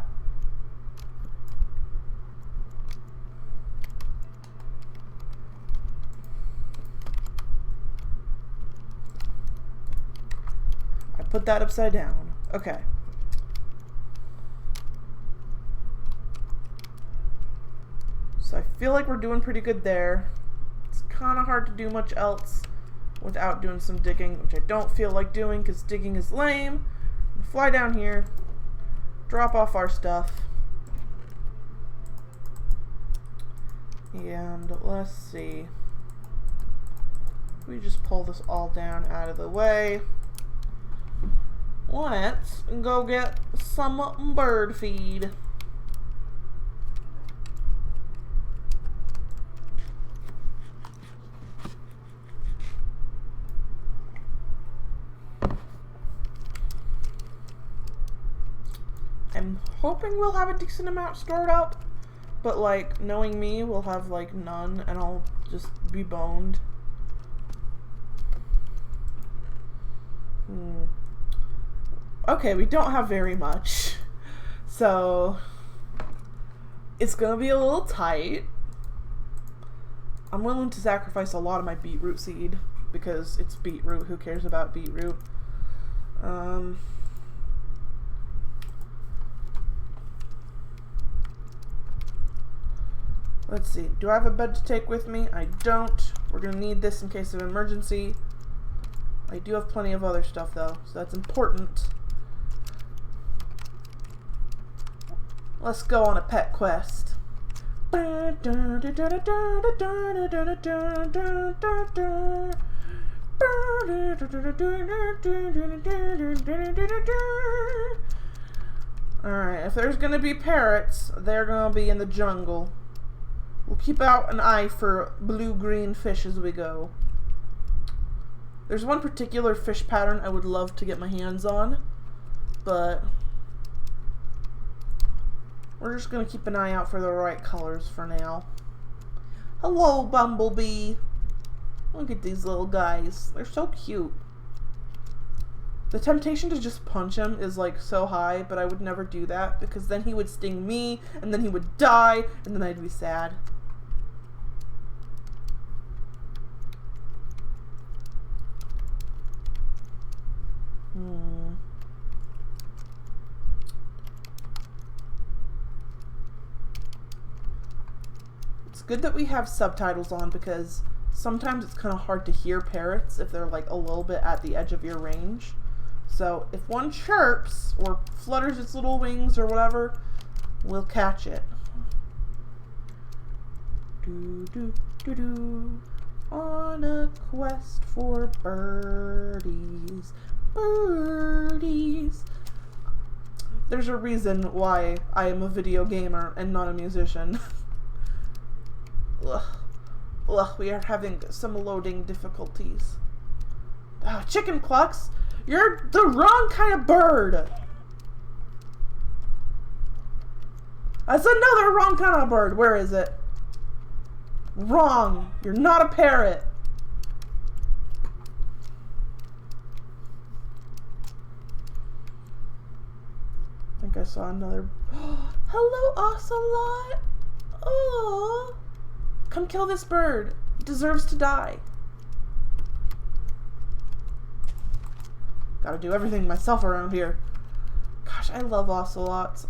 I put that upside down. Okay. So I feel like we're doing pretty good there. It's kind of hard to do much else without doing some digging, which I don't feel like doing because digging is lame. Fly down here, drop off our stuff, and let's see. We just pull this all down out of the way. Let's go get some bird feed. I'm hoping we'll have a decent amount stored up, but like, knowing me, we'll have like none and I'll just be boned. Okay, we don't have very much, so it's gonna be a little tight. I'm willing to sacrifice a lot of my beetroot seed because it's beetroot. Who cares about beetroot? Let's see. Do I have a bed to take with me? I don't. We're gonna need this in case of emergency. I do have plenty of other stuff though, so that's important. Let's go on a pet quest. Alright, if there's gonna be parrots, they're gonna be in the jungle. We'll keep out an eye for blue-green fish as we go. There's one particular fish pattern I would love to get my hands on, but we're just gonna keep an eye out for the right colors for now. Hello, Bumblebee. Look at these little guys. They're so cute. The temptation to just punch him is like so high, but I would never do that because then he would sting me and then he would die and then I'd be sad. It's good that we have subtitles on because sometimes it's kind of hard to hear parrots if they're like a little bit at the edge of your range. So if one chirps or flutters its little wings or whatever, we'll catch it. Do do do do. On a quest for birdies. Birdies. There's a reason why I am a video gamer and not a musician. Ugh. Ugh, we are having some loading difficulties. Chicken clucks, you're the wrong kind of bird. That's another wrong kind of bird. Where is it? Wrong. You're not a parrot. I think I saw another. Hello, Ocelot. Oh. Come kill this bird. It deserves to die. Gotta do everything myself around here. Gosh, I love ocelots.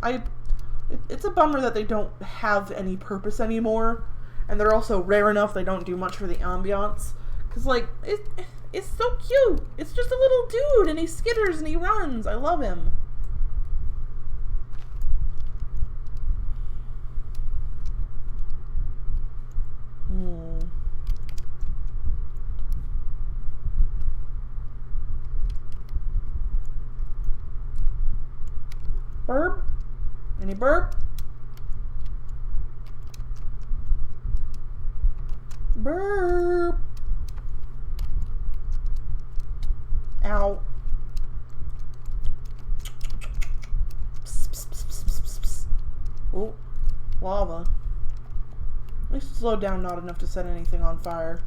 It's a bummer that they don't have any purpose anymore. And they're also rare enough they don't do much for the ambiance. Because, like, it's so cute. It's just a little dude and he skitters and he runs. I love him. Burp? Any burp? Burp. Ow. Psst, psst, psst, psst, psst, psst. Oh, lava. At least slow down not enough to set anything on fire.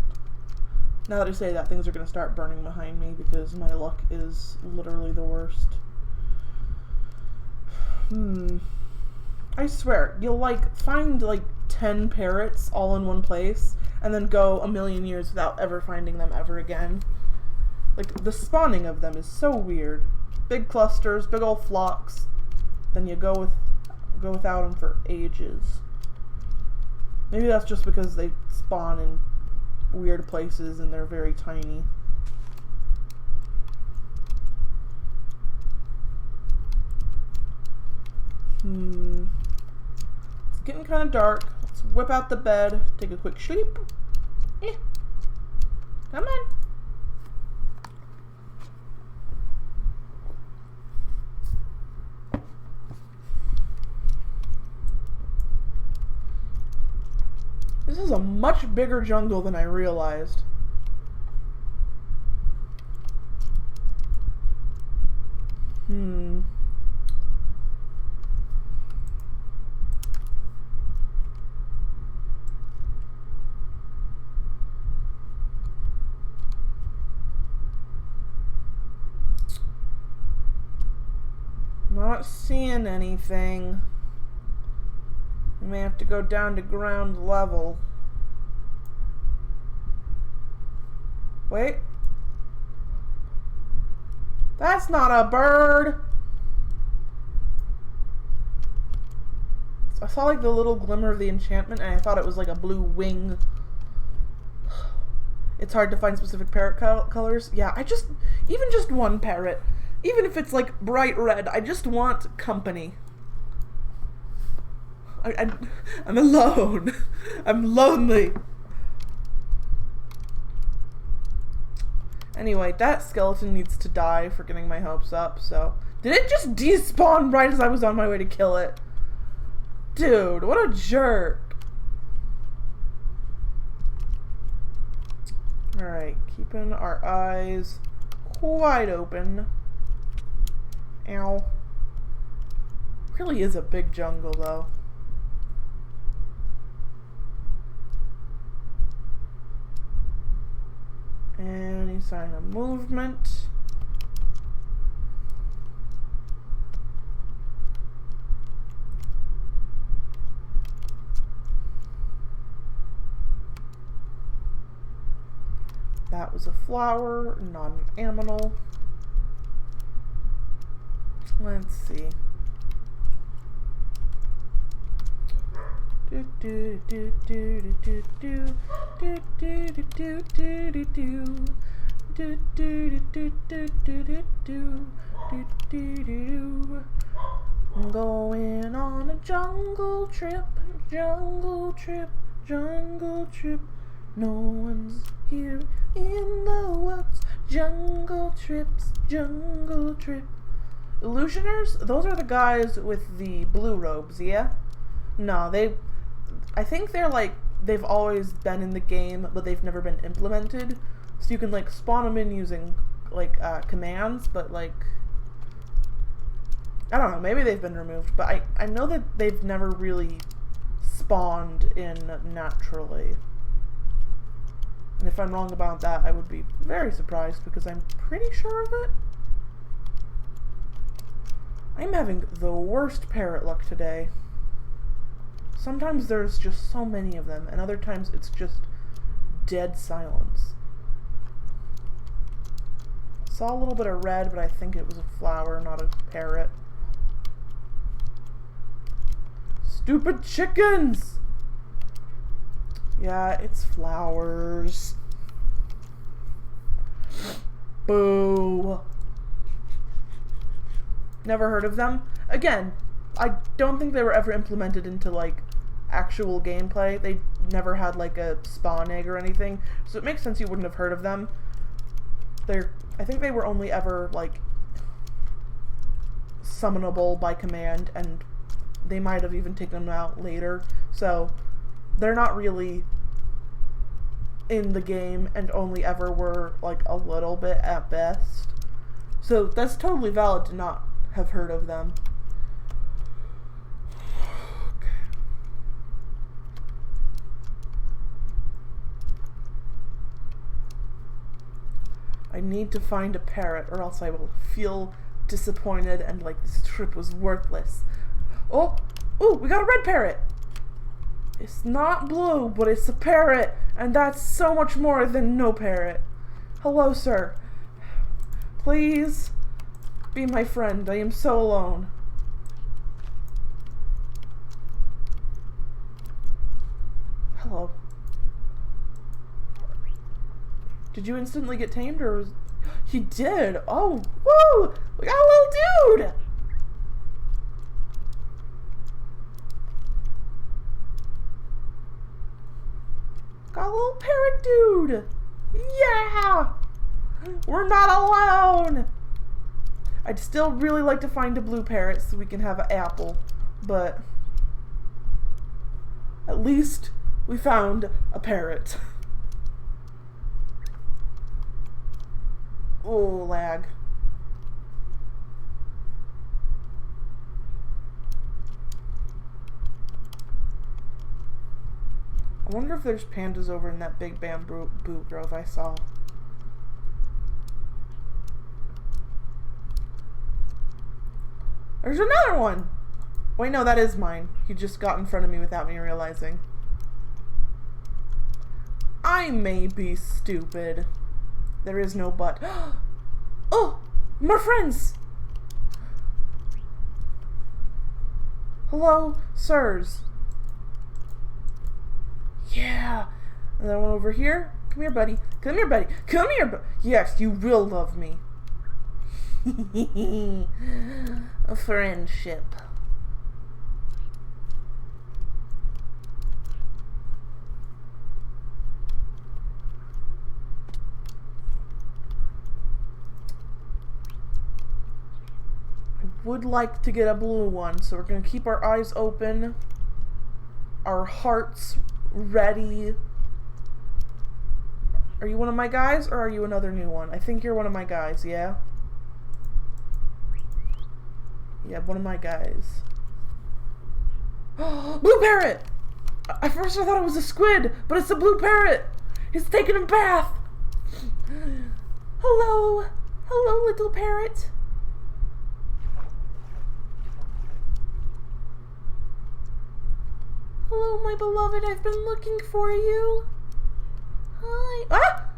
Now that I say that, things are going to start burning behind me because my luck is literally the worst. I swear, you'll like find like 10 parrots all in one place and then go a million years without ever finding them ever again. Like, the spawning of them is so weird. Big clusters, big old flocks, then you go without them for ages. Maybe that's just because they spawn in weird places and they're very tiny. It's getting kind of dark. Let's whip out the bed, take a quick sleep. Come on. This is a much bigger jungle than I realized. Not seeing anything. We may have to go down to ground level. Wait. That's not a bird! I saw like the little glimmer of the enchantment and I thought it was like a blue wing. It's hard to find specific parrot colors. Yeah, even just one parrot. Even if it's like bright red, I just want company. I'm alone. I'm lonely. Anyway, that skeleton needs to die for getting my hopes up, so... Did it just despawn right as I was on my way to kill it? Dude, what a jerk. Alright, keeping our eyes wide open. Ow. Really is a big jungle, though. Any sign of movement? That was a flower, not an animal. Let's see. Do do do do do do do do do do do do do do do do do do do do. I'm going on a jungle trip, jungle trip, jungle trip. No one's here in the woods. Jungle trips, jungle trip. Illusioners? Those are the guys with the blue robes, yeah? No, I think they're like, they've always been in the game, but they've never been implemented. So you can like spawn them in using like commands, but like, I don't know, maybe they've been removed, but I know that they've never really spawned in naturally. And if I'm wrong about that, I would be very surprised because I'm pretty sure of it. I'm having the worst parrot luck today. Sometimes there's just so many of them, and other times it's just dead silence. Saw a little bit of red, but I think it was a flower, not a parrot. Stupid chickens! Yeah, it's flowers. Boo. Never heard of them. Again, I don't think they were ever implemented into like actual gameplay. They never had like a spawn egg or anything, so it makes sense you wouldn't have heard of them. I think they were only ever like summonable by command, and they might have even taken them out later, so they're not really in the game and only ever were like a little bit at best. So that's totally valid to not have heard of them. Okay. I need to find a parrot or else I will feel disappointed and like this trip was worthless. Oh, we got a red parrot! It's not blue, but it's a parrot, and that's so much more than no parrot. Hello, sir. Please be my friend. I am so alone. Hello. Did you instantly get tamed, or was... You did! Oh, woo! We got a little dude! Got a little parrot dude! Yeah! We're not alone! I'd still really like to find a blue parrot so we can have an apple, but at least we found a parrot. Oh, lag. I wonder if there's pandas over in that big bamboo grove I saw. There's another one! Wait, no, that is mine. He just got in front of me without me realizing. I may be stupid. There is no but. Oh! More friends! Hello, sirs. Yeah. And that one over here. Come here, buddy. Come here, buddy. Come here, yes, you will love me. A friendship. I would like to get a blue one, so we're going to keep our eyes open, our hearts ready. Are you one of my guys, or are you another new one? I think you're one of my guys, yeah? Yeah, one of my guys. Blue parrot! At first I thought it was a squid, but it's a blue parrot! He's taking a bath! Hello! Hello, little parrot! Hello, my beloved, I've been looking for you. Hi. Ah!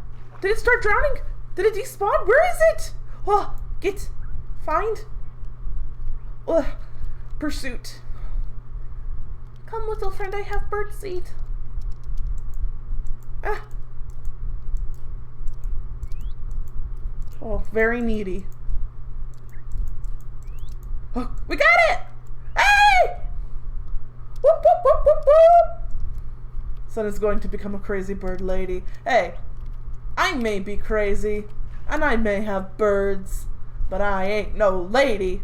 Did it start drowning? Did it despawn? Where is it? Oh, get. Find. Ugh. Pursuit. Come, little friend, I have birdseed. Ah. Oh, very needy. Oh, we got it! Hey! Whoop, whoop, whoop, whoop, whoop! Son is going to become a crazy bird lady. Hey, I may be crazy, and I may have birds, but I ain't no lady.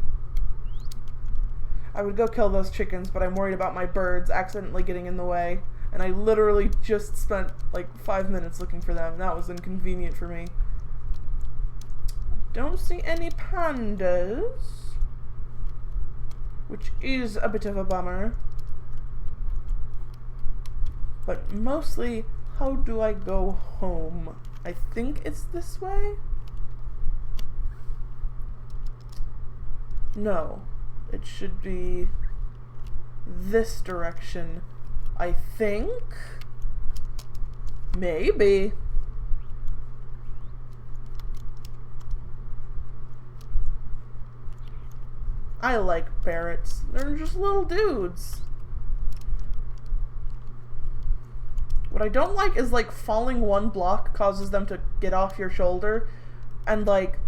I would go kill those chickens, but I'm worried about my birds accidentally getting in the way. And I literally just spent like 5 minutes looking for them. That was inconvenient for me. Don't see any pandas, which is a bit of a bummer. But mostly, how do I go home? I think it's this way? No. It should be this direction, I think. Maybe. I like parrots. They're just little dudes. What I don't like is like falling one block causes them to get off your shoulder and like,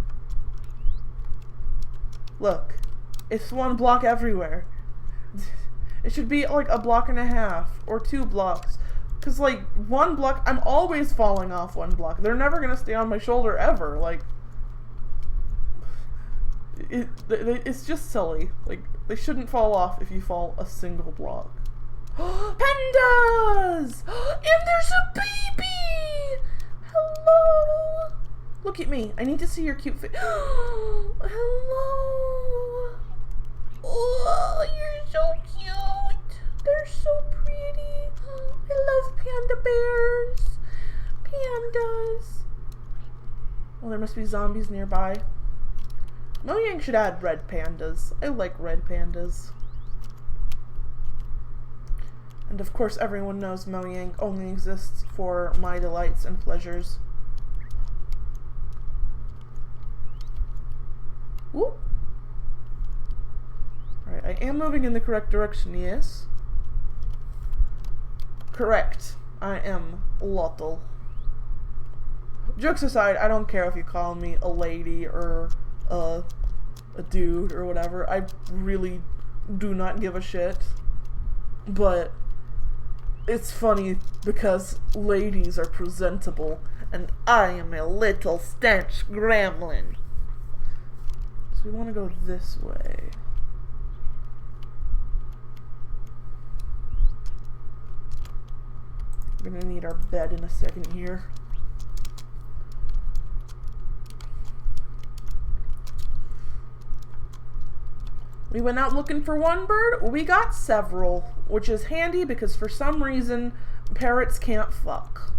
look. It's one block everywhere. It should be like a block and a half or 2 blocks. Cause like one block, I'm always falling off one block. They're never gonna stay on my shoulder ever. Like, it's just silly. Like, they shouldn't fall off if you fall a single block. Pandas! And there's a baby! Hello! Look at me. I need to see your cute face. Hello! Oh, you're so cute. They're so pretty. I love panda bears. Pandas. Well, there must be zombies nearby. Mojang should add red pandas. I like red pandas. And of course, everyone knows Mojang only exists for my delights and pleasures. Whoop. Alright, I am moving in the correct direction, yes? Correct. I am Lottel. Jokes aside, I don't care if you call me a lady or a dude or whatever. I really do not give a shit. But it's funny because ladies are presentable and I am a little stench gremlin. So we want to go this way. We're gonna need our bed in a second here. We went out looking for one bird. We got several, which is handy because for some reason parrots can't fuck.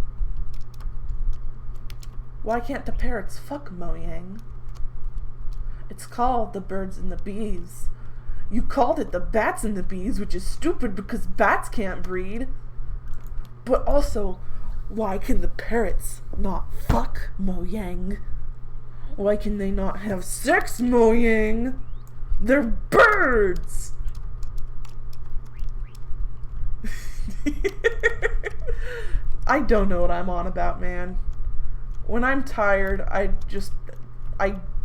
Why can't the parrots fuck, Mojang? It's called The Birds and the Bees. You called it the bats and the bees, which is stupid because bats can't breed. But also, why can the parrots not fuck, Mo Yang? Why can they not have sex, Mo Yang? They're birds! I don't know what I'm on about, man. When I'm tired, I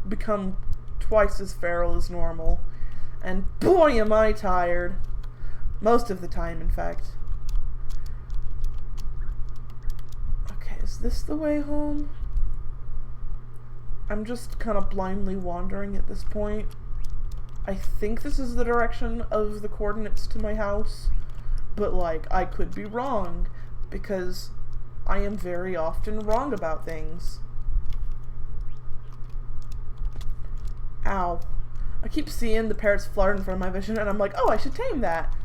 become twice as feral as normal. And boy am I tired. Most of the time, in fact. Okay, is this the way home? I'm just kind of blindly wandering at this point. I think this is the direction of the coordinates to my house. But, like, I could be wrong. Because I am very often wrong about things. Ow. I keep seeing the parrots flutter in front of my vision, and I'm like, oh, I should tame that.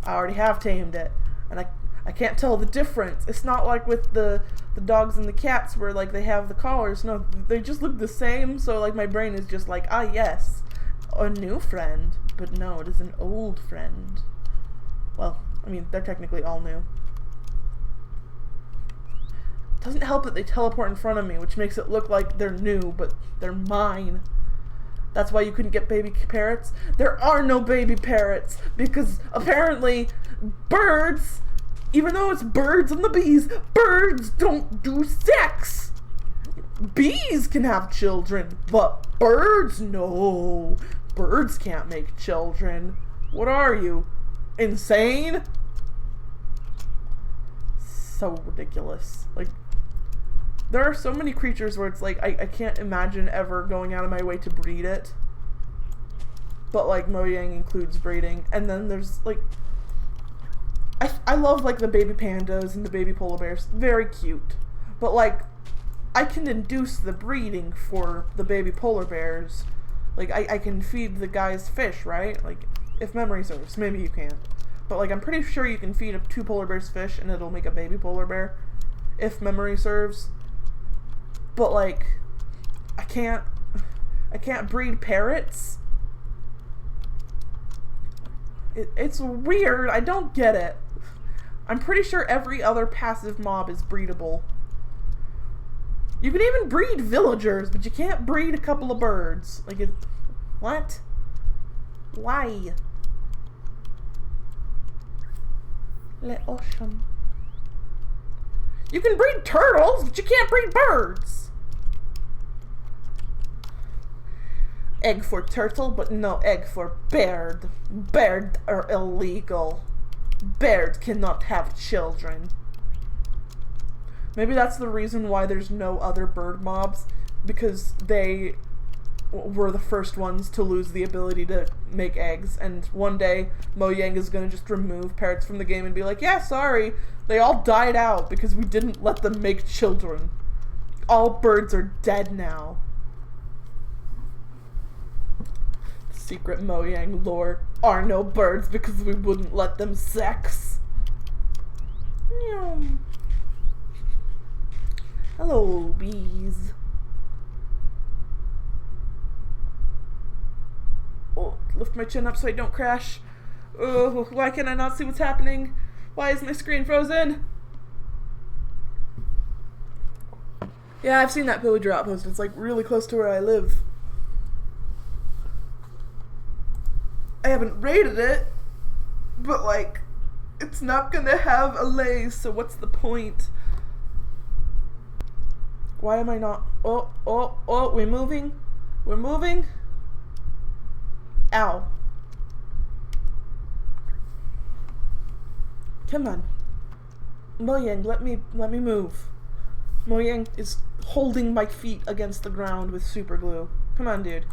I already have tamed it. And I can't tell the difference. It's not like with the dogs and the cats where, like, they have the collars. No, they just look the same, so, like, my brain is just like, ah, yes, a new friend. But no, it is an old friend. Well, I mean, they're technically all new. Doesn't help that they teleport in front of me, which makes it look like they're new, but they're mine. That's why you couldn't get baby parrots. There are no baby parrots, because apparently birds, even though it's birds and the bees, birds don't do sex. Bees can have children, but birds, no. Birds can't make children. What are you, insane? So ridiculous. Like, there are so many creatures where it's like, I can't imagine ever going out of my way to breed it. But, like, Mojang includes breeding. And then there's, like, I love, like, the baby pandas and the baby polar bears. Very cute. But, like, I can induce the breeding for the baby polar bears. Like, I can feed the guys fish, right? Like, if memory serves. Maybe you can't. But, like, I'm pretty sure you can feed 2 polar bears fish and it'll make a baby polar bear. If memory serves. But, like, I can't breed parrots. It's weird. I don't get it. I'm pretty sure every other passive mob is breedable. You can even breed villagers, but you can't breed a couple of birds. Like, what? Why? Le ocean. You can breed turtles, but you can't breed birds. Egg for turtle, but no egg for bird. Birds are illegal. Birds cannot have children. Maybe that's the reason why there's no other bird mobs, because they were the first ones to lose the ability to make eggs, and one day Mojang is gonna just remove parrots from the game and be like, yeah, sorry, they all died out because we didn't let them make children. All birds are dead now. Secret Mojang lore. Are no birds because we wouldn't let them sex. Meow. Hello, bees. Oh, lift my chin up so I don't crash. Oh, why can I not see what's happening? Why is my screen frozen? Yeah, I've seen that pillager outpost. It's like really close to where I live. I haven't raided it, but like, it's not gonna have a lay, so what's the point? Why am I not? Oh, we're moving. We're moving. Ow. Come on. Mojang, let me move. Mojang is holding my feet against the ground with super glue. Come on, dude.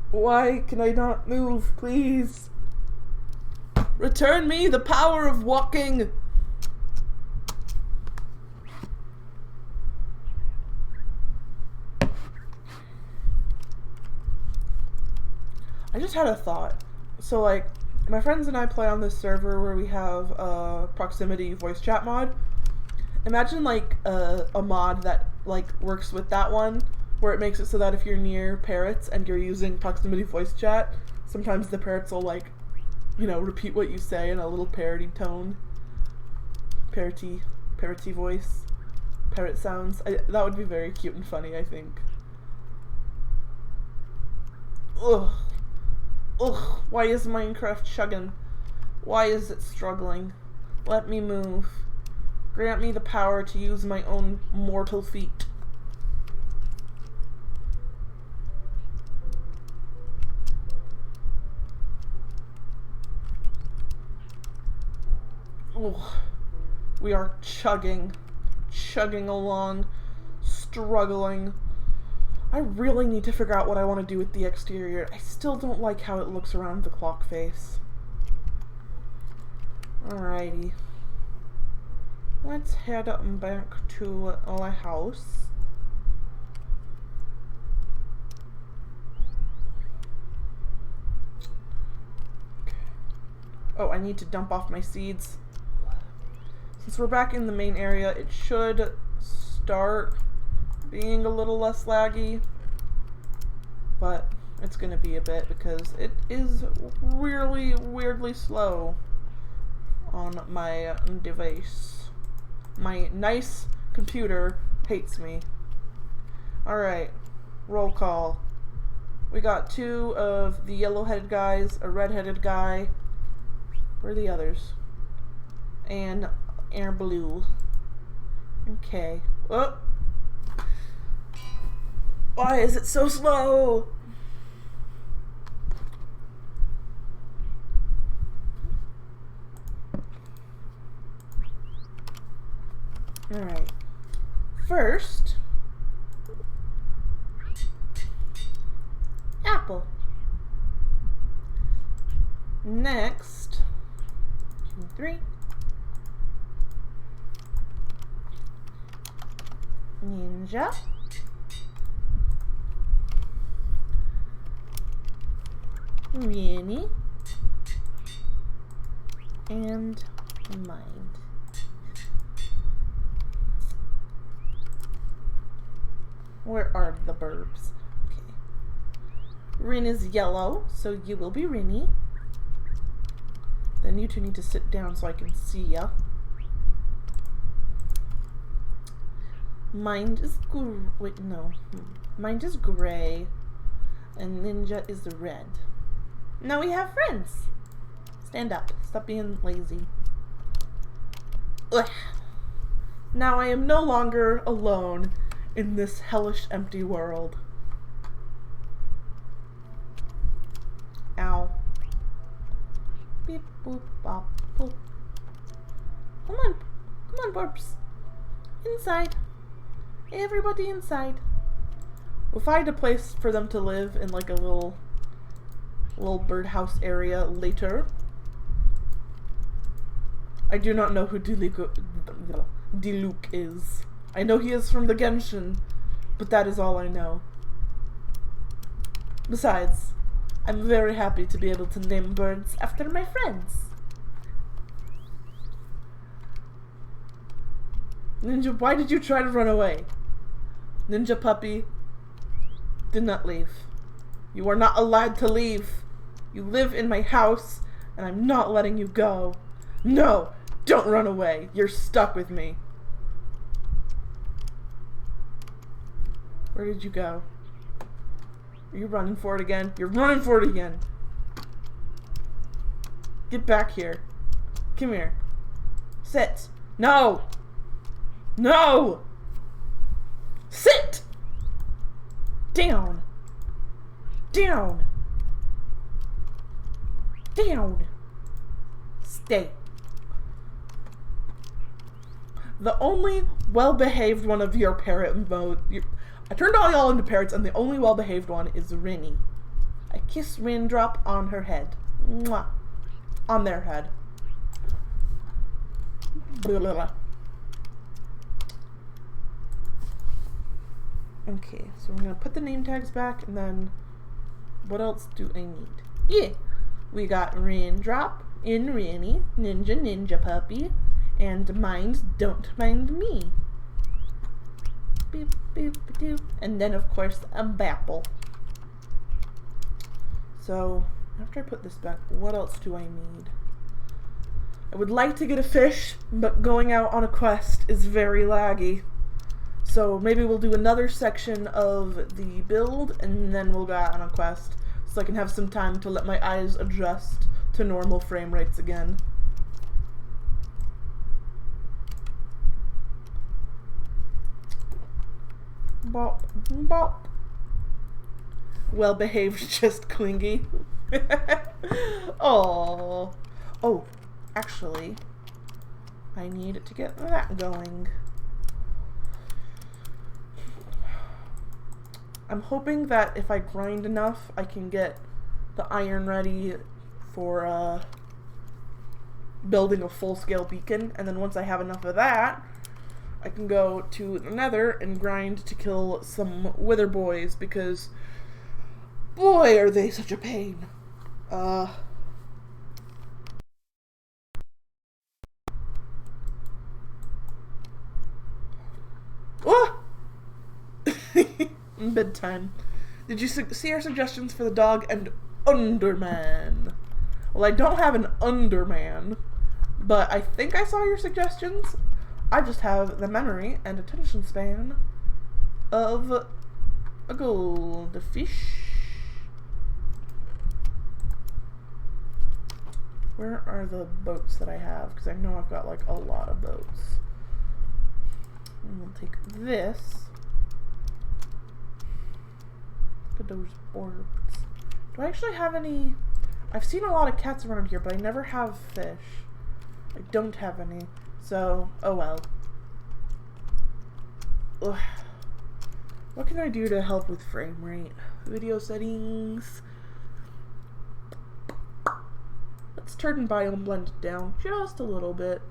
Why can I not move, please? Return me the power of walking! I just had a thought. So, like, my friends and I play on this server where we have a proximity voice chat mod. Imagine like a mod that like works with that one, where it makes it so that if you're near parrots and you're using proximity voice chat, sometimes the parrots will like, you know, repeat what you say in a little parody tone. Parroty voice. Parrot sounds. That would be very cute and funny, I think. Ugh. Ugh. Why is Minecraft chugging? Why is it struggling? Let me move. Grant me the power to use my own mortal feet. Ugh. We are chugging along, struggling. I really need to figure out what I want to do with the exterior. I still don't like how it looks around the clock face. Alrighty. Let's head back to our house. Okay. Oh, I need to dump off my seeds. Since we're back in the main area, it should start being a little less laggy, but it's gonna be a bit because it is really weirdly slow on my device. My nice computer hates me. Alright, roll call. We got 2 of the yellow-headed guys, a red-headed guy. Where are the others? And air blue. Okay. Oh! Why is it so slow? Alright. First, apple. Next, 2, 3. Ninja. Rennie. And Mind. Where are the burbs? Okay. Rin is yellow, so you will be Rennie. Then you two need to sit down so I can see ya. Mind is Mind is gray, and Ninja is red. Now we have friends. Stand up. Stop being lazy. Ugh. Now I am no longer alone in this hellish empty world. Ow. Beep boop bop boop. Come on, burps. Inside. Everybody inside. If I had a place for them to live in like a little birdhouse area later. I do not know who Diluc is. I know he is from the Genshin, but that is all I know. Besides, I'm very happy to be able to name birds after my friends. Ninja, why did you try to run away? Ninja puppy, do not leave. You are not allowed to leave. You live in my house, and I'm not letting you go. No, don't run away. You're stuck with me. Where did you go? Are you running for it again? You're running for it again. Get back here. Come here. Sit. No! No! Sit! Down. Down. Down. Stay. The only well-behaved one of your parrot mode... I turned all y'all into parrots, and the only well-behaved one is Rennie. I kiss Raindrop on her head. Mwah. On their head. Blah, blah, blah. Okay, so we're gonna put the name tags back, and then what else do I need? Yeah, we got Raindrop, In Rennie, Ninja Puppy, And mind, don't mind me. Boop, boop, doop. And then, of course, a bapple. So, after I put this back, what else do I need? I would like to get a fish, but going out on a quest is very laggy. So maybe we'll do another section of the build, and then we'll go out on a quest, so I can have some time to let my eyes adjust to normal frame rates again. Bop, bop. Well behaved, just clingy. Oh. Oh, actually, I need to get that going. I'm hoping that if I grind enough, I can get the iron ready for building a full-scale beacon, and then once I have enough of that, I can go to the nether and grind to kill some wither boys, because boy are they such a pain. Bedtime. Did you see our suggestions for the dog and Underman? Well, I don't have an Underman, but I think I saw your suggestions. I just have the memory and attention span of a goldfish. Where are the boats that I have? Because I know I've got like a lot of boats. And we'll take this. Look at those orbs. Do I actually have any? I've seen a lot of cats around here, but I never have fish. I don't have any. So, oh well. Ugh. What can I do to help with frame rate? Video settings. Let's turn biome blend down just a little bit.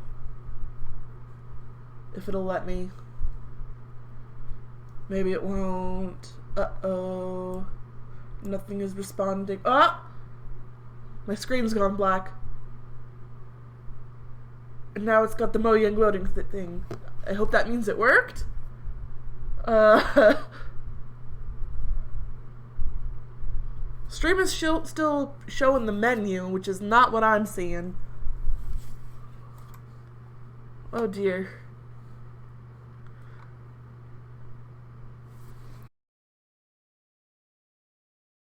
If it'll let me. Maybe it won't. Uh-oh. Nothing is responding. Ah! My screen's gone black. And now it's got the Mojang loading thing. I hope that means it worked. Stream is still showing the menu, which is not what I'm seeing. Oh dear.